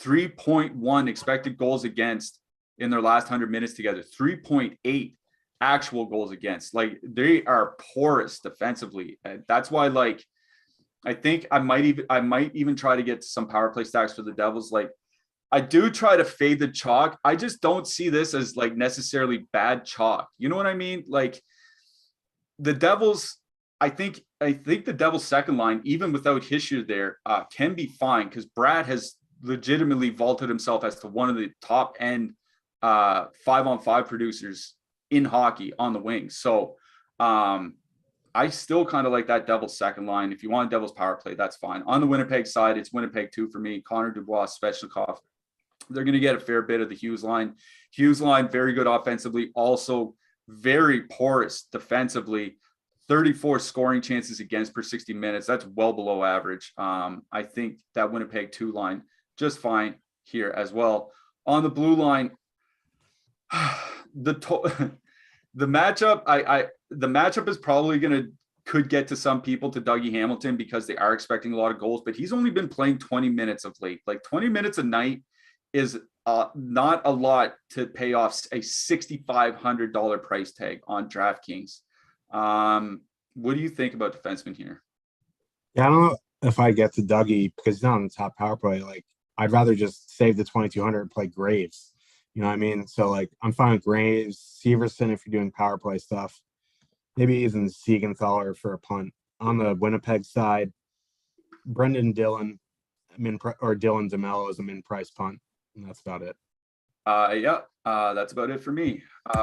3.1 expected goals against in their last 100 minutes together, 3.8 actual goals against. They are porous defensively. That's why, I think I might even try to get some power play stacks for the Devils. I do try to fade the chalk. I just don't see this as necessarily bad chalk. You know what I mean? The Devils, I think the Devils second line, even without Hischier there, can be fine because Bratt has legitimately vaulted himself as to one of the top end 5-on-5 producers in hockey on the wing. So I still kind of like that Devils second line. If you want Devils power play, that's fine. On the Winnipeg side, it's Winnipeg 2 for me. Connor Dubois, Svechnikov. They're going to get a fair bit of the Hughes line. Hughes line, very good offensively, also very porous defensively. 34 scoring chances against per 60 minutes. That's well below average. I think that Winnipeg 2 line just fine here as well. On the blue line, the matchup, the matchup is probably could get to some people, to Dougie Hamilton, because they are expecting a lot of goals, but he's only been playing 20 minutes of late. 20 minutes a night is not a lot to pay off a $6,500 price tag on DraftKings. What do you think about defensemen here? Yeah, I don't know if I get to Dougie because he's not on the top power play. I'd rather just save the 2,200 and play Graves. You know what I mean? So I'm fine with Graves, Severson if you're doing power play stuff. Maybe even Siegenthaler for a punt. On the Winnipeg side, Brendan Dillon, or Dylan DeMello is a min price punt, and that's about it. That's about it for me.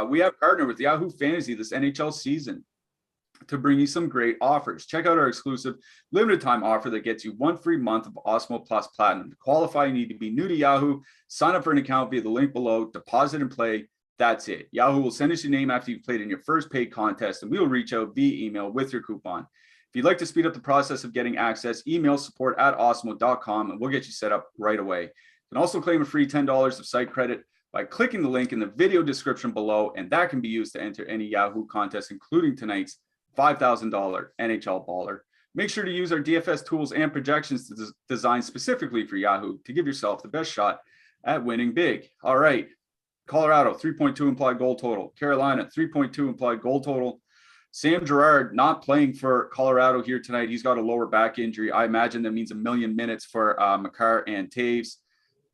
We have partnered with Yahoo Fantasy this NHL season to bring you some great offers. Check out our exclusive limited time offer that gets you 1 free month of Awesemo Plus Platinum. To qualify, you need to be new to Yahoo. Sign up for an account via the link below, deposit and play. That's it. Yahoo will send us your name after you've played in your first paid contest, and we will reach out via email with your coupon. If you'd like to speed up the process of getting access, email support@awesemo.com and we'll get you set up right away. You can also claim a free $10 of site credit by clicking the link in the video description below, and that can be used to enter any Yahoo contest, including tonight's $5,000 NHL Baller. Make sure to use our DFS tools and projections designed specifically for Yahoo to give yourself the best shot at winning big. All right. Colorado, 3.2 implied goal total. Carolina, 3.2 implied goal total. Sam Girard not playing for Colorado here tonight. He's got a lower back injury. I imagine that means 1 million minutes for Makar and Taves.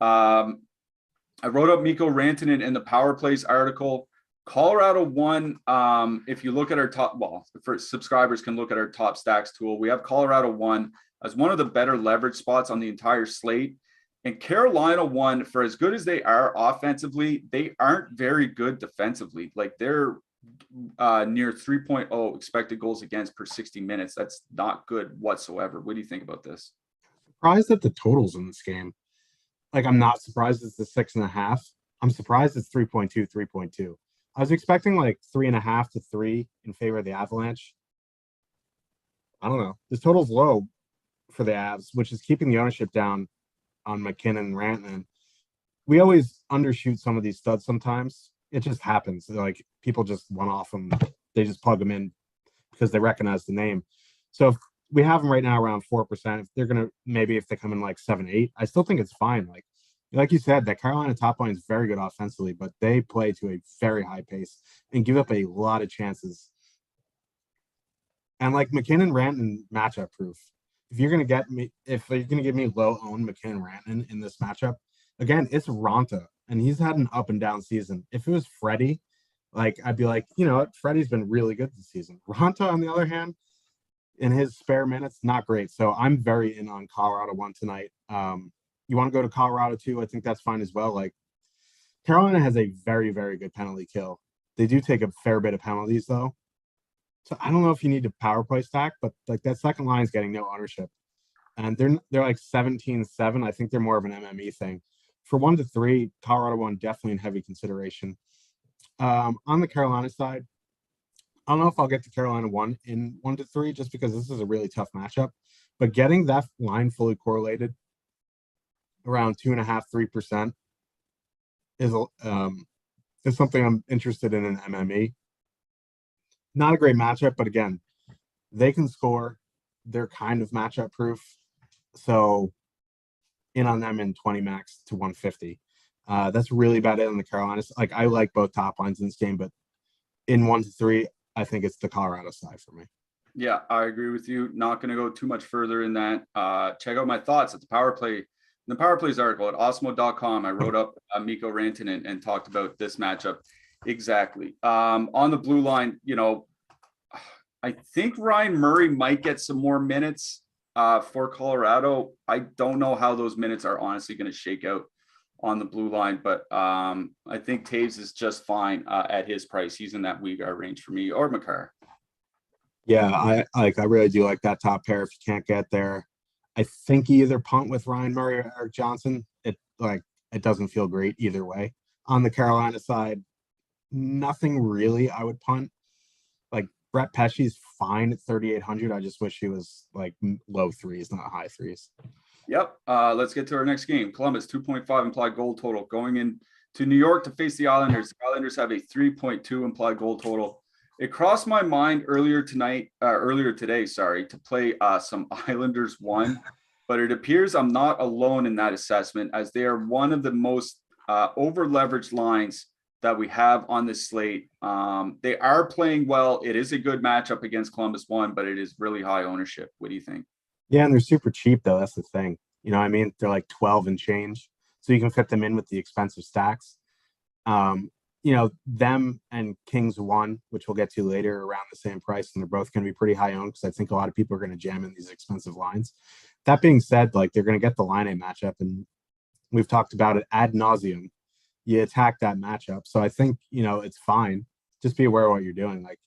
I wrote up Mikko Rantanen in the Power Plays article. Colorado won. If you look at our top, well, for subscribers can look at our top stacks tool. We have Colorado won as one of the better leverage spots on the entire slate. And Carolina won for as good as they are offensively. They aren't very good defensively. Like they're near 3.0 expected goals against per 60 minutes. That's not good whatsoever. What do you think about this? Surprised at the totals in this game. Like, I'm not surprised it's the 6.5. I'm surprised it's 3.2, 3.2. I was expecting like 3.5 to 3 in favor of the Avalanche. I don't know. This total's low for the Avs, which is keeping the ownership down on McKinnon and Rantanen. We always undershoot some of these studs sometimes. It just happens. Like, people just want off them. They just plug them in because they recognize the name. So if we have them right now around 4%. If they're going to, maybe if they come in like 7, 8, I still think it's fine. Like you said, that Carolina top line is very good offensively, but they play to a very high pace and give up a lot of chances. And like McKinnon, Rantanen matchup proof. If you're going to give me low owned McKinnon, Rantanen in this matchup, again, it's Ronta, and he's had an up and down season. If it was Freddie, like, I'd be like, you know what, Freddie's been really good this season. Ronta, on the other hand, in his spare minutes, not great. So I'm very in on Colorado one tonight. You want to go to Colorado too? I think that's fine as well. Like, Carolina has a very, very good penalty kill. They do take a fair bit of penalties though. So I don't know if you need to power play stack, but like that second line is getting no ownership. And they're like 17-7. I think they're more of an MME thing. For 1 to 3, Colorado one definitely in heavy consideration. On the Carolina side, I don't know if I'll get to Carolina one in 1 to 3 just because this is a really tough matchup. But getting that line fully correlated around 2.5, 3% is something I'm interested in MME. Not a great matchup, but again, they can score. They're kind of matchup proof. So in on them in 20 max to 150. That's really about it on the Carolinas. Like, I like both top lines in this game, but in 1 to 3, I think it's the Colorado side for me. Yeah, I agree with you. Not going to go too much further in that. Check out my thoughts at the Power Play. In the Power Plays article at Awesemo.com, I wrote up Mikko Rantanen and talked about this matchup exactly. On the blue line, you know, I think Ryan Murray might get some more minutes for Colorado. I don't know how those minutes are honestly going to shake out on the blue line, but I think Taves is just fine at his price. He's in that Uyghur range for me, or Makar. Yeah, I really do like that top pair. If you can't get there, I think you either punt with Ryan Murray or Eric Johnson. It doesn't feel great either way. On the Carolina side, nothing really I would punt. Like, Brett Pesce's fine at 3,800. I just wish he was like low 3s, not high 3s. Yep. Let's get to our next game. Columbus, 2.5 implied goal total. Going in to New York to face the Islanders. The Islanders have a 3.2 implied goal total. It crossed my mind earlier today, to play some Islanders one, but it appears I'm not alone in that assessment, as they are one of the most over leveraged lines that we have on this slate. They are playing well. It is a good matchup against Columbus one, but it is really high ownership. What do you think? Yeah, and they're super cheap though. That's the thing. You know what I mean? They're like 12 and change. So you can fit them in with the expensive stacks. You know, them and Kings one, which we'll get to later, around the same price, and they're both going to be pretty high owned because I think a lot of people are going to jam in these expensive lines. That being said, like, they're going to get the line A matchup, and we've talked about it ad nauseum. you attack that matchup. So I think, it's fine. Just be aware of what you're doing. Like,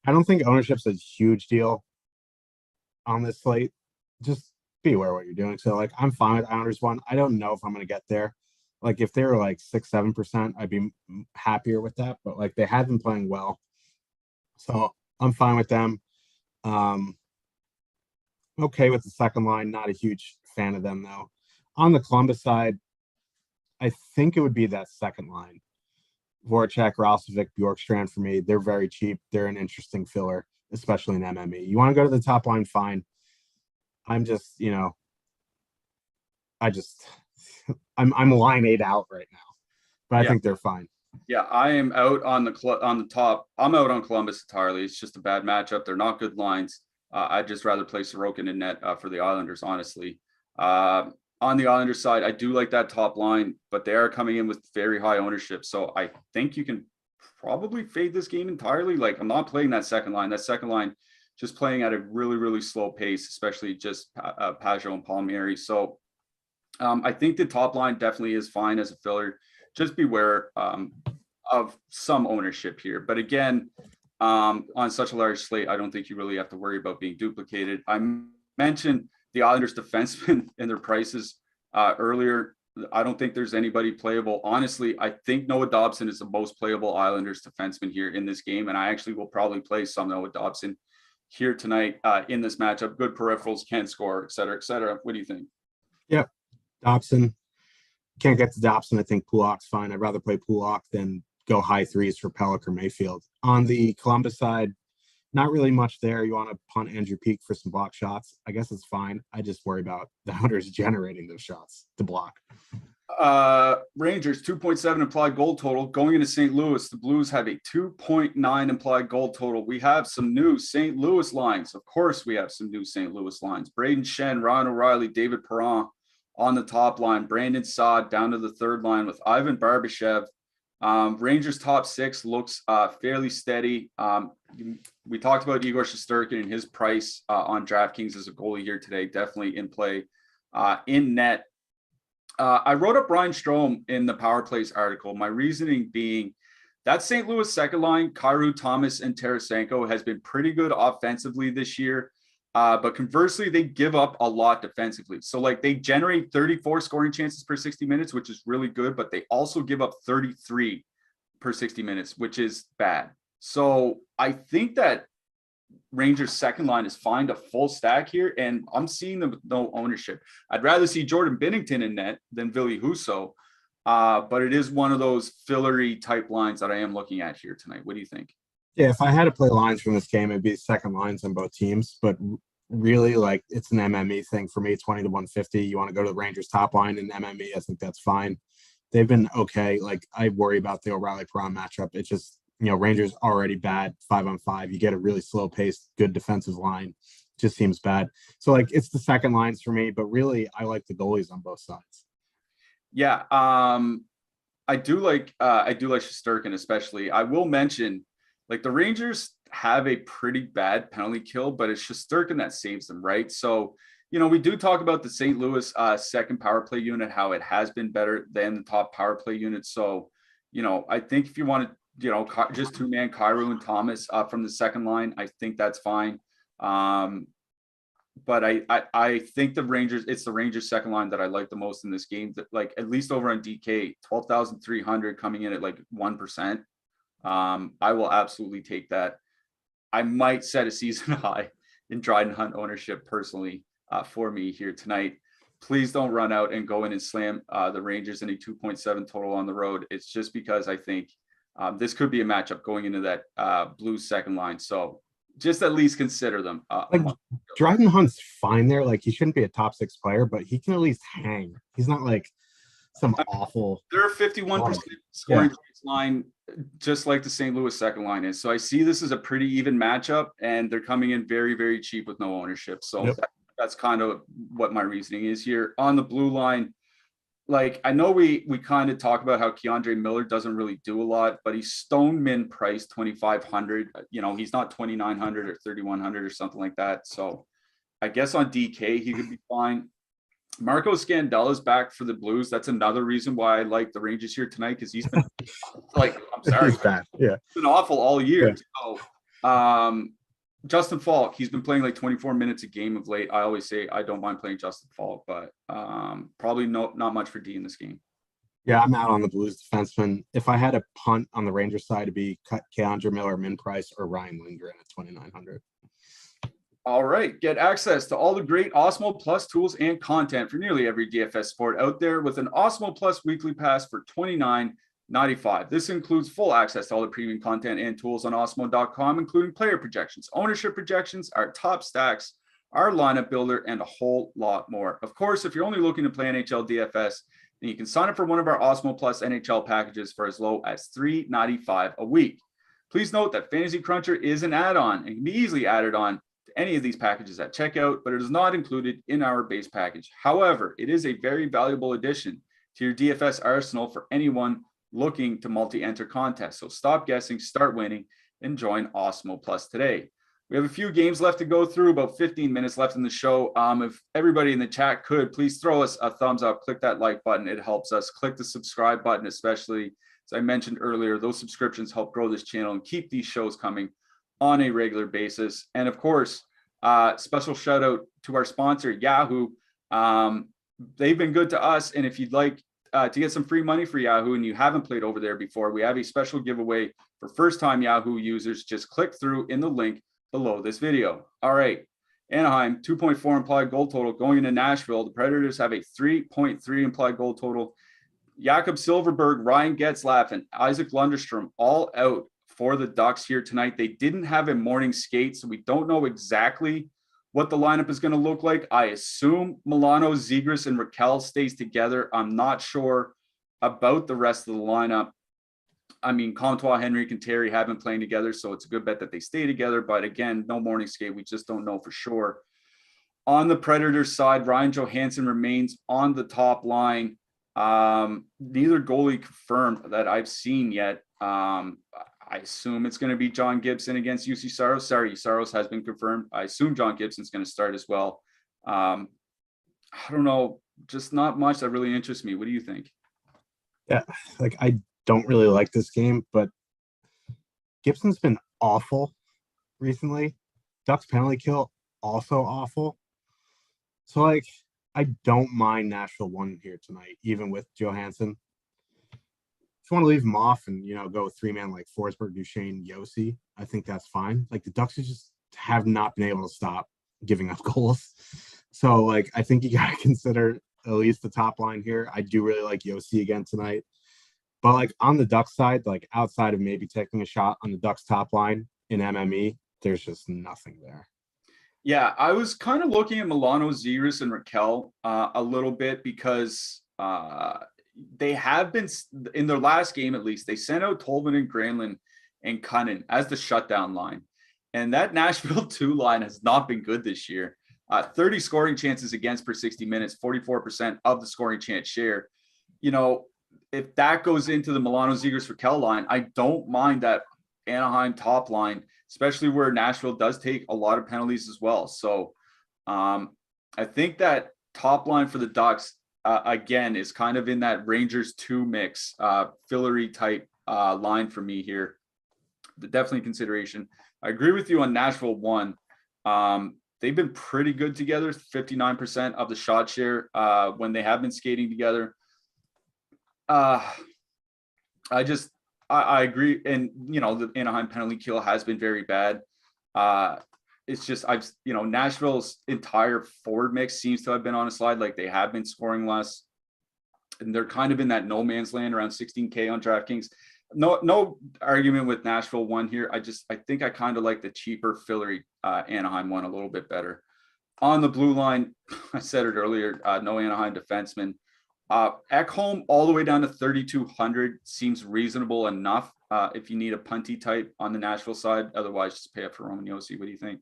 I don't think ownership's a huge deal on this slate. Just be aware of what you're doing. So like, I'm fine with Islanders one. I don't know if I'm going to get there. Like if they were like 6-7%, I'd be happier with that. But like they have been playing well, so I'm fine with them. Okay with the second line. Not a huge fan of them though. On the Columbus side, I think it would be that second line. Voracek, Roslovic, Bjorkstrand for me. They're very cheap. They're an interesting filler, especially in MME. You want to go to the top line, fine. I'm just, I'm line 8 out right now, but I think they're fine. Yeah, I am out on the top. I'm out on Columbus entirely. It's just a bad matchup. They're not good lines. I'd just rather play Sorokin in net for the Islanders, honestly. On the Islanders side, I do like that top line, but they are coming in with very high ownership. So I think you can probably fade this game entirely. Like I'm not playing that second line. That second line just playing at a really, really slow pace, especially just Pajot and Palmieri. So I think the top line definitely is fine as a filler. Just beware of some ownership here. But again, on such a large slate, I don't think you really have to worry about being duplicated. I mentioned the Islanders defensemen and their prices earlier. I don't think there's anybody playable. Honestly, I think Noah Dobson is the most playable Islanders defenseman here in this game. And I actually will probably play some Noah Dobson here tonight in this matchup. Good peripherals, can score, et cetera, et cetera. What do you think? Yep. Dobson. Can't get to Dobson. I think Pulak's fine. I'd rather play Pulak than go high threes for Pellick or Mayfield. On the Columbus side, not really much there. You want to punt Andrew Peak for some block shots. I guess it's fine. I just worry about the Hunters generating those shots to block. Rangers 2.7 implied goal total going into St. Louis. The Blues have a 2.9 implied goal total. We have some new St. Louis lines. Of course, we have some new St. Louis lines. Braden Shen, Ryan O'Reilly, David Perron on the top line. Brandon Saad down to the third line with Ivan Barbashev. Rangers top six looks fairly steady. We talked about Igor Shesterkin and his price on DraftKings as a goalie here today. Definitely in play. In net, I wrote up Ryan Strome in the Power Plays article. My reasoning being that St. Louis second line, Kyrou, Thomas, and Tarasenko has been pretty good offensively this year. But conversely, they give up a lot defensively. So like they generate 34 scoring chances per 60 minutes, which is really good, but they also give up 33 per 60 minutes, which is bad. So I think that Rangers second line is fine to full stack here, and I'm seeing them with no ownership. I'd rather see Jordan Binnington in net than Ville Husso, but it is one of those fillery type lines that I am looking at here tonight. What do you think? Yeah, if I had to play lines from this game, it'd be second lines on both teams, but really like it's an MME thing for me, 20 to 150. You want to go to the Rangers top line in MME, I think that's fine. They've been okay. Like I worry about the O'Reilly Perron matchup. It's just, Rangers already bad 5-on-5. You get a really slow paced, good defensive line. Just seems bad. So like it's the second lines for me, but really I like the goalies on both sides. Yeah. I do like Shesterkin, especially. I will mention like the Rangers have a pretty bad penalty kill, but it's Shesterkin that saves them, right? So, we do talk about the St. Louis second power play unit, how it has been better than the top power play unit. So, I think if you want to, just two-man Kyrou and Thomas from the second line, I think that's fine. But I think it's the Rangers second line that I like the most in this game. That like at least over on DK, 12,300 coming in at like 1%. I will absolutely take that. I might set a season high in Dryden Hunt ownership personally for me here tonight. Please don't run out and go in and slam the Rangers in a 2.7 total on the road. It's just because I think this could be a matchup going into that Blues second line. So just at least consider them. Dryden Hunt's fine there. Like he shouldn't be a top 6 player, but he can at least hang. He's not like some awful. They're a 51% scoring line, just like the St. Louis second line is. So I see this as a pretty even matchup, and they're coming in very, very cheap with no ownership. So that's kind of what my reasoning is here. On the blue line, like I know we kind of talk about how Keandre Miller doesn't really do a lot, but he's stone min price 2,500. He's not 2,900 or 3,100 or something like that. So I guess on DK he could be fine. Marco Scandella back for the Blues. That's another reason why I like the Rangers here tonight, because he's been like, I'm sorry, He's bad. Yeah. been awful all year. Yeah. So, Justin Falk, he's been playing like 24 minutes a game of late. I always say I don't mind playing Justin Falk, but probably not much for D in this game. Yeah, I'm out on the Blues defenseman. If I had a punt on the Rangers side, it'd be Keandre Miller, Min Price, or Ryan Lindgren at 2,900. All right. Get access to all the great Awesemo Plus tools and content for nearly every DFS sport out there with an Awesemo Plus weekly pass for $29.95. This includes full access to all the premium content and tools on Awesemo.com, including player projections, ownership projections, our top stacks, our lineup builder, and a whole lot more. Of course, if you're only looking to play NHL DFS, then you can sign up for one of our Awesemo Plus NHL packages for as low as $3.95 a week. Please note that Fantasy Cruncher is an add-on and can be easily added on to any of these packages at checkout, but it is not included in our base package. However, it is a very valuable addition to your DFS arsenal for anyone looking to multi-enter contests. So stop guessing, start winning, and join Awesemo Plus today. We have a few games left to go through, about 15 minutes left in the show. If everybody in the chat could, please throw us a thumbs up, click that like button. It helps us. Click the subscribe button, especially, as I mentioned earlier, those subscriptions help grow this channel and keep these shows coming on a regular basis. And of course, special shout out to our sponsor, Yahoo. They've been good to us. And if you'd like to get some free money for Yahoo and you haven't played over there before, we have a special giveaway for first-time Yahoo users. Just click through in the link below this video. All right. Anaheim, 2.4 implied goal total going into Nashville. The Predators have a 3.3 implied goal total. Jakob Silfverberg, Ryan Getzlaf, and Isaac Lundestrom all out for the Ducks here tonight. They didn't have a morning skate, so we don't know exactly what the lineup is going to look like. I assume Milano, Zegras, and Raquel stays together. I'm not sure about the rest of the lineup. I mean, Comtois, Henrique, and Terry have been playing together, so it's a good bet that they stay together. But again, no morning skate. We just don't know for sure. On the Predators side, Ryan Johansson remains on the top line. Neither goalie confirmed that I've seen yet. I assume it's going to be John Gibson against UC Saros. Sorry, Saros has been confirmed. I assume John Gibson's going to start as well. I don't know, just not much that really interests me. What do you think? Yeah, like I don't really like this game, but Gibson's been awful recently. Ducks penalty kill also awful. So like I don't mind Nashville 1 here tonight, even with Johansson. If you want to leave him off and go 3-man like Forsberg, Duchesne, Yossi, I think that's fine. Like the Ducks just have not been able to stop giving up goals. So like I think you gotta consider at least the top line here. I do really like Yossi again tonight. But like on the Ducks side, like outside of maybe taking a shot on the Ducks top line in MME, there's just nothing there. Yeah, I was kind of looking at Milano, Zegras, and Raquel a little bit because they have been, in their last game at least, they sent out Tolman and Granlund and Cunnin as the shutdown line. And that Nashville 2 line has not been good this year. 30 scoring chances against per 60 minutes, 44% of the scoring chance share. If that goes into the Milano, Zegras, Raquel line, I don't mind that Anaheim top line, especially where Nashville does take a lot of penalties as well. So I think that top line for the Ducks, again, is kind of in that Rangers 2 mix, fillery type line for me here. But definitely consideration. I agree with you on Nashville 1. They've been pretty good together, 59% of the shot share when they have been skating together. I agree. And, the Anaheim penalty kill has been very bad. It's just, Nashville's entire forward mix seems to have been on a slide. Like they have been scoring less and they're kind of in that no man's land around 16K on DraftKings. No argument with Nashville 1 here. I think I kind of like the cheaper fillery Anaheim 1 a little bit better. On the blue line, I said it earlier, no Anaheim defenseman. Ekholm all the way down to 3,200 seems reasonable enough if you need a punty type on the Nashville side. Otherwise, just pay up for Roman Josi. What do you think?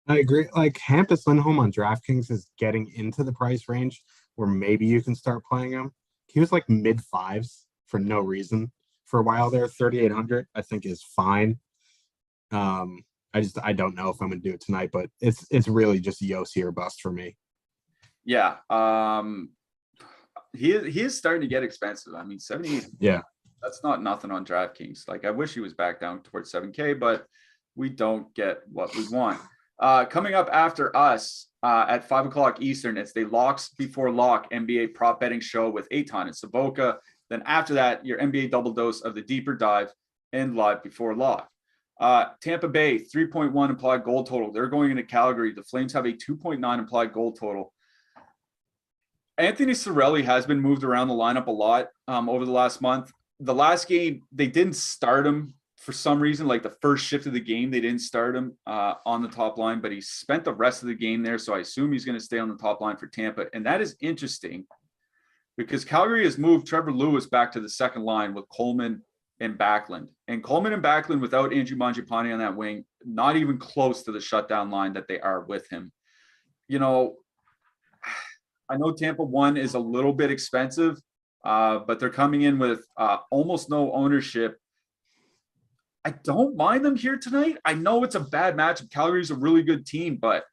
I agree. Like Hampus Lindholm on DraftKings is getting into the price range where maybe you can start playing him. He was like mid 5s for no reason for a while there. 3,800 I think is fine. I don't know if I'm gonna do it tonight, but it's really just Josi or bust for me. Yeah. He is starting to get expensive. I mean, 78. Yeah. That's not nothing on DraftKings. Like, I wish he was back down towards 7K, but we don't get what we want. Coming up after us at 5 o'clock Eastern, it's the Locks Before Lock NBA prop betting show with Eitan and Savoca. Then after that, your NBA double dose of the deeper dive and live before lock. Tampa Bay, 3.1 implied goal total. They're going into Calgary. The Flames have a 2.9 implied goal total. Anthony Cirelli has been moved around the lineup a lot over the last month. The last game, they didn't start him for some reason. Like the first shift of the game, they didn't start him on the top line, but he spent the rest of the game there. So I assume he's going to stay on the top line for Tampa. And that is interesting because Calgary has moved Trevor Lewis back to the second line with Coleman and Backlund. And Coleman and Backlund without Andrew Mangiapane on that wing, not even close to the shutdown line that they are with him. You know, I know Tampa 1 is a little bit expensive, but they're coming in with almost no ownership. I don't mind them here tonight. I know it's a bad matchup. Calgary's a really good team, but,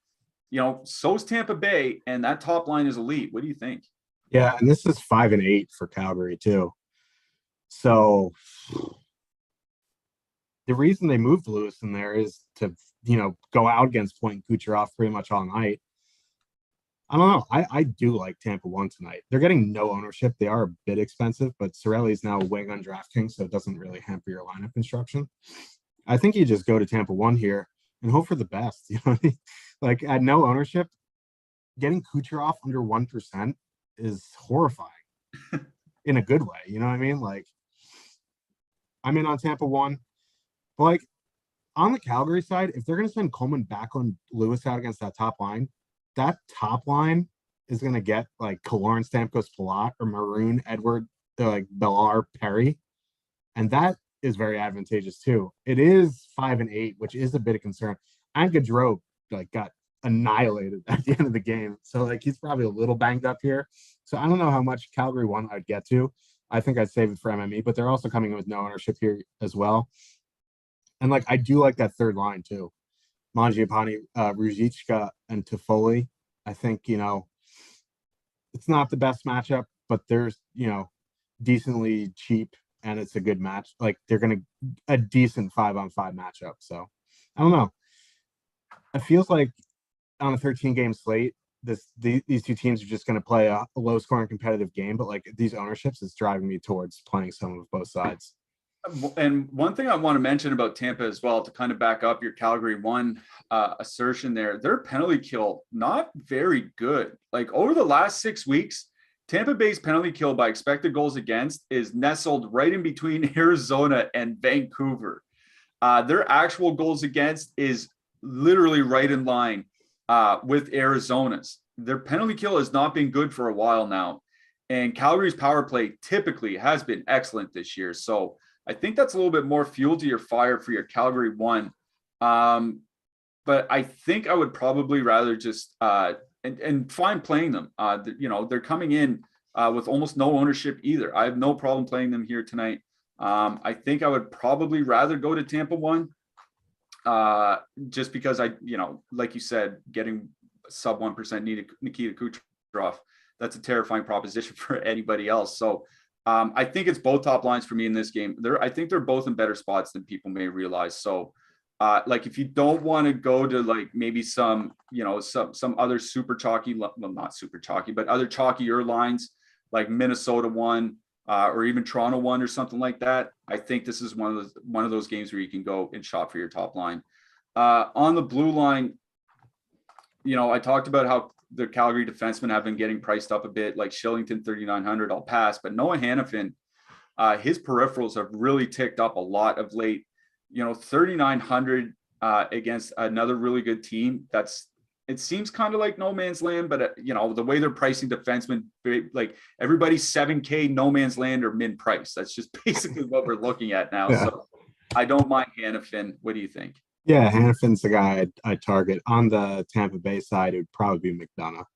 you know, so's Tampa Bay, and that top line is elite. What do you think? Yeah, and this is 5-8 for Calgary, too. So the reason they moved Lewis in there is to, you know, go out against Point and Kucherov pretty much all night. I don't know. I do like Tampa 1 tonight. They're getting no ownership. They are a bit expensive, but Cirelli's now a wing on DraftKings, so it doesn't really hamper your lineup construction. I think you just go to Tampa 1 here and hope for the best. You know what I mean? Like at no ownership, getting Kucherov under 1% is horrifying in a good way. You know what I mean? Like I'm in on Tampa 1. But like on the Calgary side, if they're going to send Coleman, Backlund, Lewis out against that top line, that top line is going to get like Kaloran, Stamkos, Palat, or Maroon, Edward, like Bellar, Perry. And that is very advantageous too. It is 5-8, which is a bit of concern. And Gaudreau like got annihilated at the end of the game. So like he's probably a little banged up here. So I don't know how much Calgary 1 I'd get to. I think I'd save it for MME, but they're also coming in with no ownership here as well. And like I do like that third line too. Mangiapane, Ruzicka, and Toffoli. I think, you know, it's not the best matchup, but there's, you know, decently cheap and it's a good match. Like they're going to a decent 5-on-5 matchup. So I don't know. It feels like on a 13-game slate, these two teams are just going to play a low-scoring competitive game. But like these ownerships is driving me towards playing some of both sides. And one thing I want to mention about Tampa as well, to kind of back up your Calgary 1 assertion there, their penalty kill, not very good. Like over the last 6 weeks, Tampa Bay's penalty kill by expected goals against is nestled right in between Arizona and Vancouver. Their actual goals against is literally right in line with Arizona's. Their penalty kill has not been good for a while now. And Calgary's power play typically has been excellent this year. So I think that's a little bit more fuel to your fire for your Calgary 1. But I think I would probably rather just and fine playing them. You know, they're coming in with almost no ownership either. I have no problem playing them here tonight. I think I would probably rather go to Tampa 1 just because you know, like you said, getting sub 1% Nikita Kucherov, that's a terrifying proposition for anybody else. So I think it's both top lines for me in this game. I think they're both in better spots than people may realize. So like if you don't want to go to like maybe some, you know, some other super chalky, well, not super chalky, but other chalkier lines like Minnesota 1 or even Toronto 1 or something like that, I think this is one of those games where you can go and shop for your top line. On the blue line, you know, I talked about how the Calgary defensemen have been getting priced up a bit, like Shillington 3,900, I'll pass. But Noah Hannafin, his peripherals have really ticked up a lot of late. You know, 3,900 against another really good team. It seems kind of like no man's land, but you know, the way they're pricing defensemen, like everybody's 7K no man's land or min price. That's just basically what we're looking at now. Yeah. So I don't mind Hannafin. What do you think? Yeah, Hannafin's the guy I'd target. On the Tampa Bay side, it would probably be McDonough.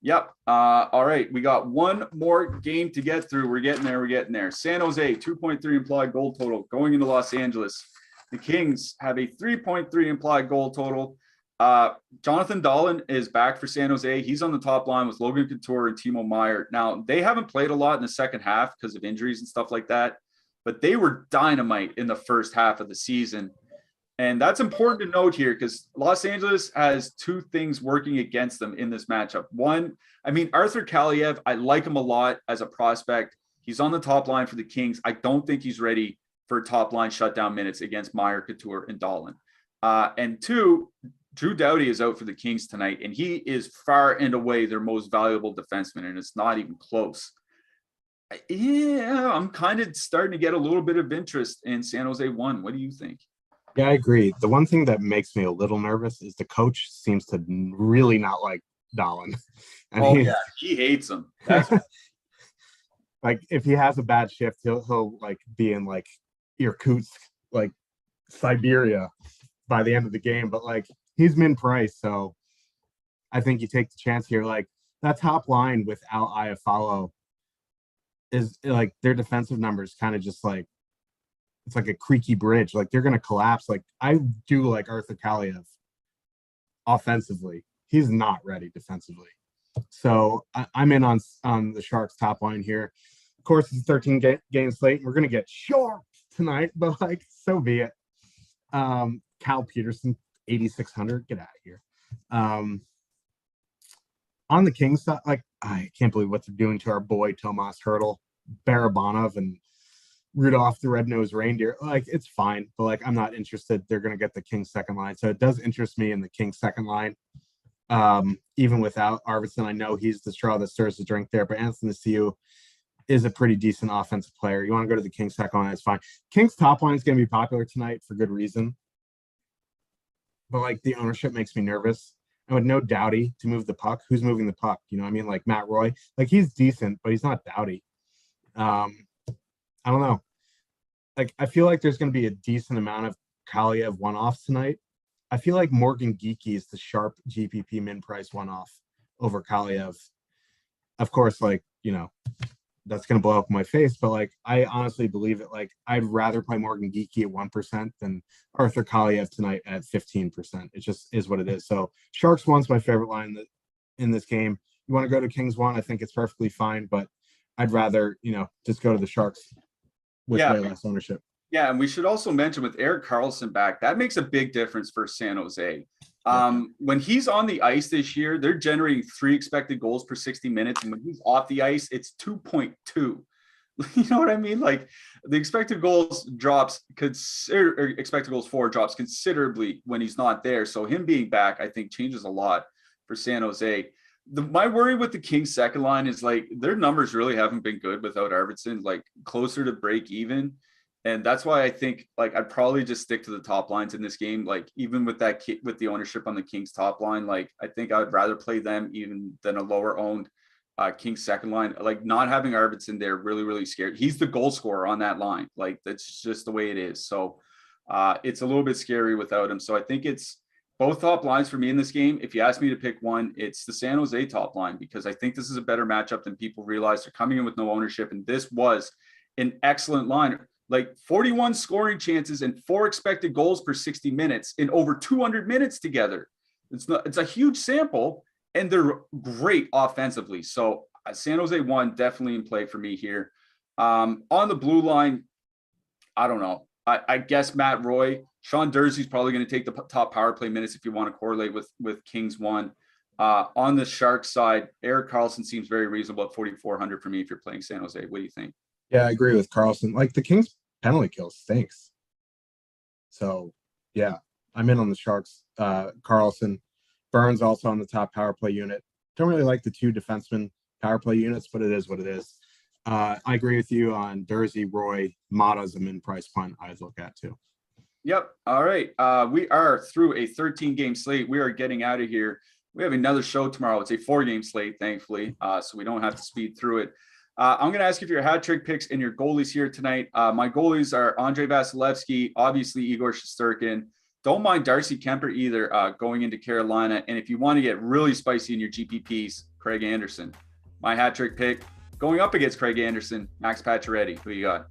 Yep. All right. We got one more game to get through. We're getting there. San Jose, 2.3 implied goal total going into Los Angeles. The Kings have a 3.3 implied goal total. Jonathan Dahlen is back for San Jose. He's on the top line with Logan Couture and Timo Meier. Now, they haven't played a lot in the second half because of injuries and stuff like that, but they were dynamite in the first half of the season. And that's important to note here because Los Angeles has two things working against them in this matchup. One, I mean, Arthur Kaliev, I like him a lot as a prospect. He's on the top line for the Kings. I don't think he's ready for top line shutdown minutes against Meier, Couture, and Dahlen. And two, Drew Doughty is out for the Kings tonight, and he is far and away their most valuable defenseman, and it's not even close. Yeah, I'm kind of starting to get a little bit of interest in San Jose 1. What do you think? Yeah, I agree. The one thing that makes me a little nervous is the coach seems to really not like Dahlen. He hates him. That's like if he has a bad shift, he'll like be in like Irkutsk, like Siberia by the end of the game. But like he's min-priced, so I think you take the chance here. Like that top line without Iafallo is like their defensive numbers kind of just like it's like a creaky bridge. Like they're gonna collapse. Like I do like Arthur Kaliev offensively. He's not ready defensively. So I'm in on the Sharks top line here. Of course, it's a 13-game slate. And we're gonna get sharp tonight, but like so be it. Cal Peterson, 8,600. Get out of here. On the Kings side, like I can't believe what they're doing to our boy Tomas Hertl, Barabanov, and Rudolph the Red-Nosed Reindeer. Like it's fine, but like I'm not interested. They're gonna get the Kings second line, so it does interest me in the Kings second line. Even without Arvidsson, I know he's the straw that stirs the drink there, but Anthony Ciu is a pretty decent offensive player. You want to go to the Kings second line, that's fine. Kings top line is going to be popular tonight for good reason. But like the ownership makes me nervous. And with no Doughty to move the puck, who's moving the puck? You know what I mean? Like Matt Roy, like he's decent, but he's not Doughty. I don't know. Like I feel like there's going to be a decent amount of Kaliev one-offs tonight. I feel like Morgan Geekie is the sharp GPP min price one-off over Kaliev. Of course, like, you know, that's going to blow up in my face, but like, I honestly believe it. Like, I'd rather play Morgan Geekie at 1% than Arthur Kaliev tonight at 15%. It just is what it is. So Sharks 1's my favorite line in this game. You want to go to Kings 1, I think it's perfectly fine, but I'd rather, you know, just go to the Sharks with way less ownership. Yeah, and we should also mention with Erik Karlsson back, that makes a big difference for San Jose. When he's on the ice this year, they're generating 3 expected goals per 60 minutes. And when he's off the ice, it's 2.2. You know what I mean? Like the expected goals expected goals for drops considerably when he's not there. So him being back, I think changes a lot for San Jose. My worry with the Kings second line is like their numbers really haven't been good without Arvidsson, like closer to break even. And that's why I think like I'd probably just stick to the top lines in this game. Like even with that with the ownership on the Kings top line, like I think I would rather play them even than a lower owned Kings second line. Like not having Arvidsson there really, really scared. He's the goal scorer on that line. Like that's just the way it is. So it's a little bit scary without him. So I think it's both top lines for me in this game. If you ask me to pick one, it's the San Jose top line because I think this is a better matchup than people realize. They're coming in with no ownership, and this was an excellent line. Like 41 scoring chances and 4 expected goals per 60 minutes in over 200 minutes together. It's a huge sample, and they're great offensively. So San Jose 1 definitely in play for me here. On the blue line, I don't know. I guess Matt Roy, Sean Durzee's probably going to take the top power play minutes if you want to correlate with Kings 1. On the Sharks side, Erik Karlsson seems very reasonable at 4,400 for me if you're playing San Jose. What do you think? Yeah, I agree with Karlsson. Like the Kings penalty kill stinks. So yeah, I'm in on the Sharks. Karlsson, Burns also on the top power play unit. Don't really like the 2 defenseman power play units, but it is what it is. I agree with you on Dursey, Roy, Mata's a min price punt I'd look at too. Yep. All right. We are through a 13-game slate. We are getting out of here. We have another show tomorrow. It's a 4-game slate, thankfully, so we don't have to speed through it. I'm going to ask you for your hat trick picks and your goalies here tonight. My goalies are Andrei Vasilevsky, obviously Igor Shesterkin. Don't mind Darcy Kemper either going into Carolina. And if you want to get really spicy in your GPPs, Craig Anderson. My hat trick pick going up against Craig Anderson, Max Pacioretty. Who you got?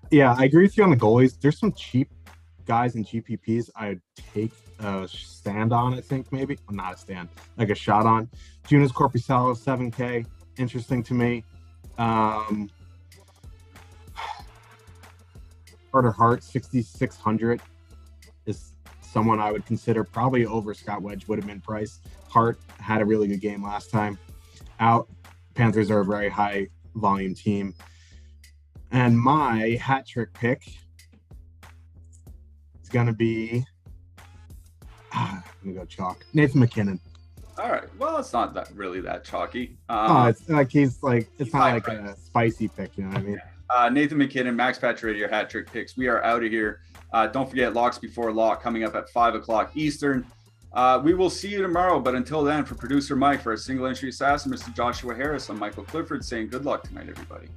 Yeah, I agree with you on the goalies. There's some cheap guys in GPPs I'd take a stand on, I think maybe. Well, not a stand, like a shot on. Junis Korpisalo, 7K. Interesting to me. Carter Hart, 6,600 is someone I would consider probably over Scott Wedgwood price. Hart had a really good game last time out. Panthers are a very high volume team. And my hat trick pick is going to be, I'm going to go chalk. Nathan McKinnon. All right. Well, it's not that really that chalky. It's like it's not like a spicy pick, you know what I mean? Nathan McKinnon, Max Pacioretty, your hat trick picks. We are out of here. Don't forget Locks Before Lock coming up at 5 o'clock Eastern. We will see you tomorrow. But until then, for producer Mike, for a single entry assassin, Mr. Joshua Harris, I'm Michael Clifford saying good luck tonight, everybody.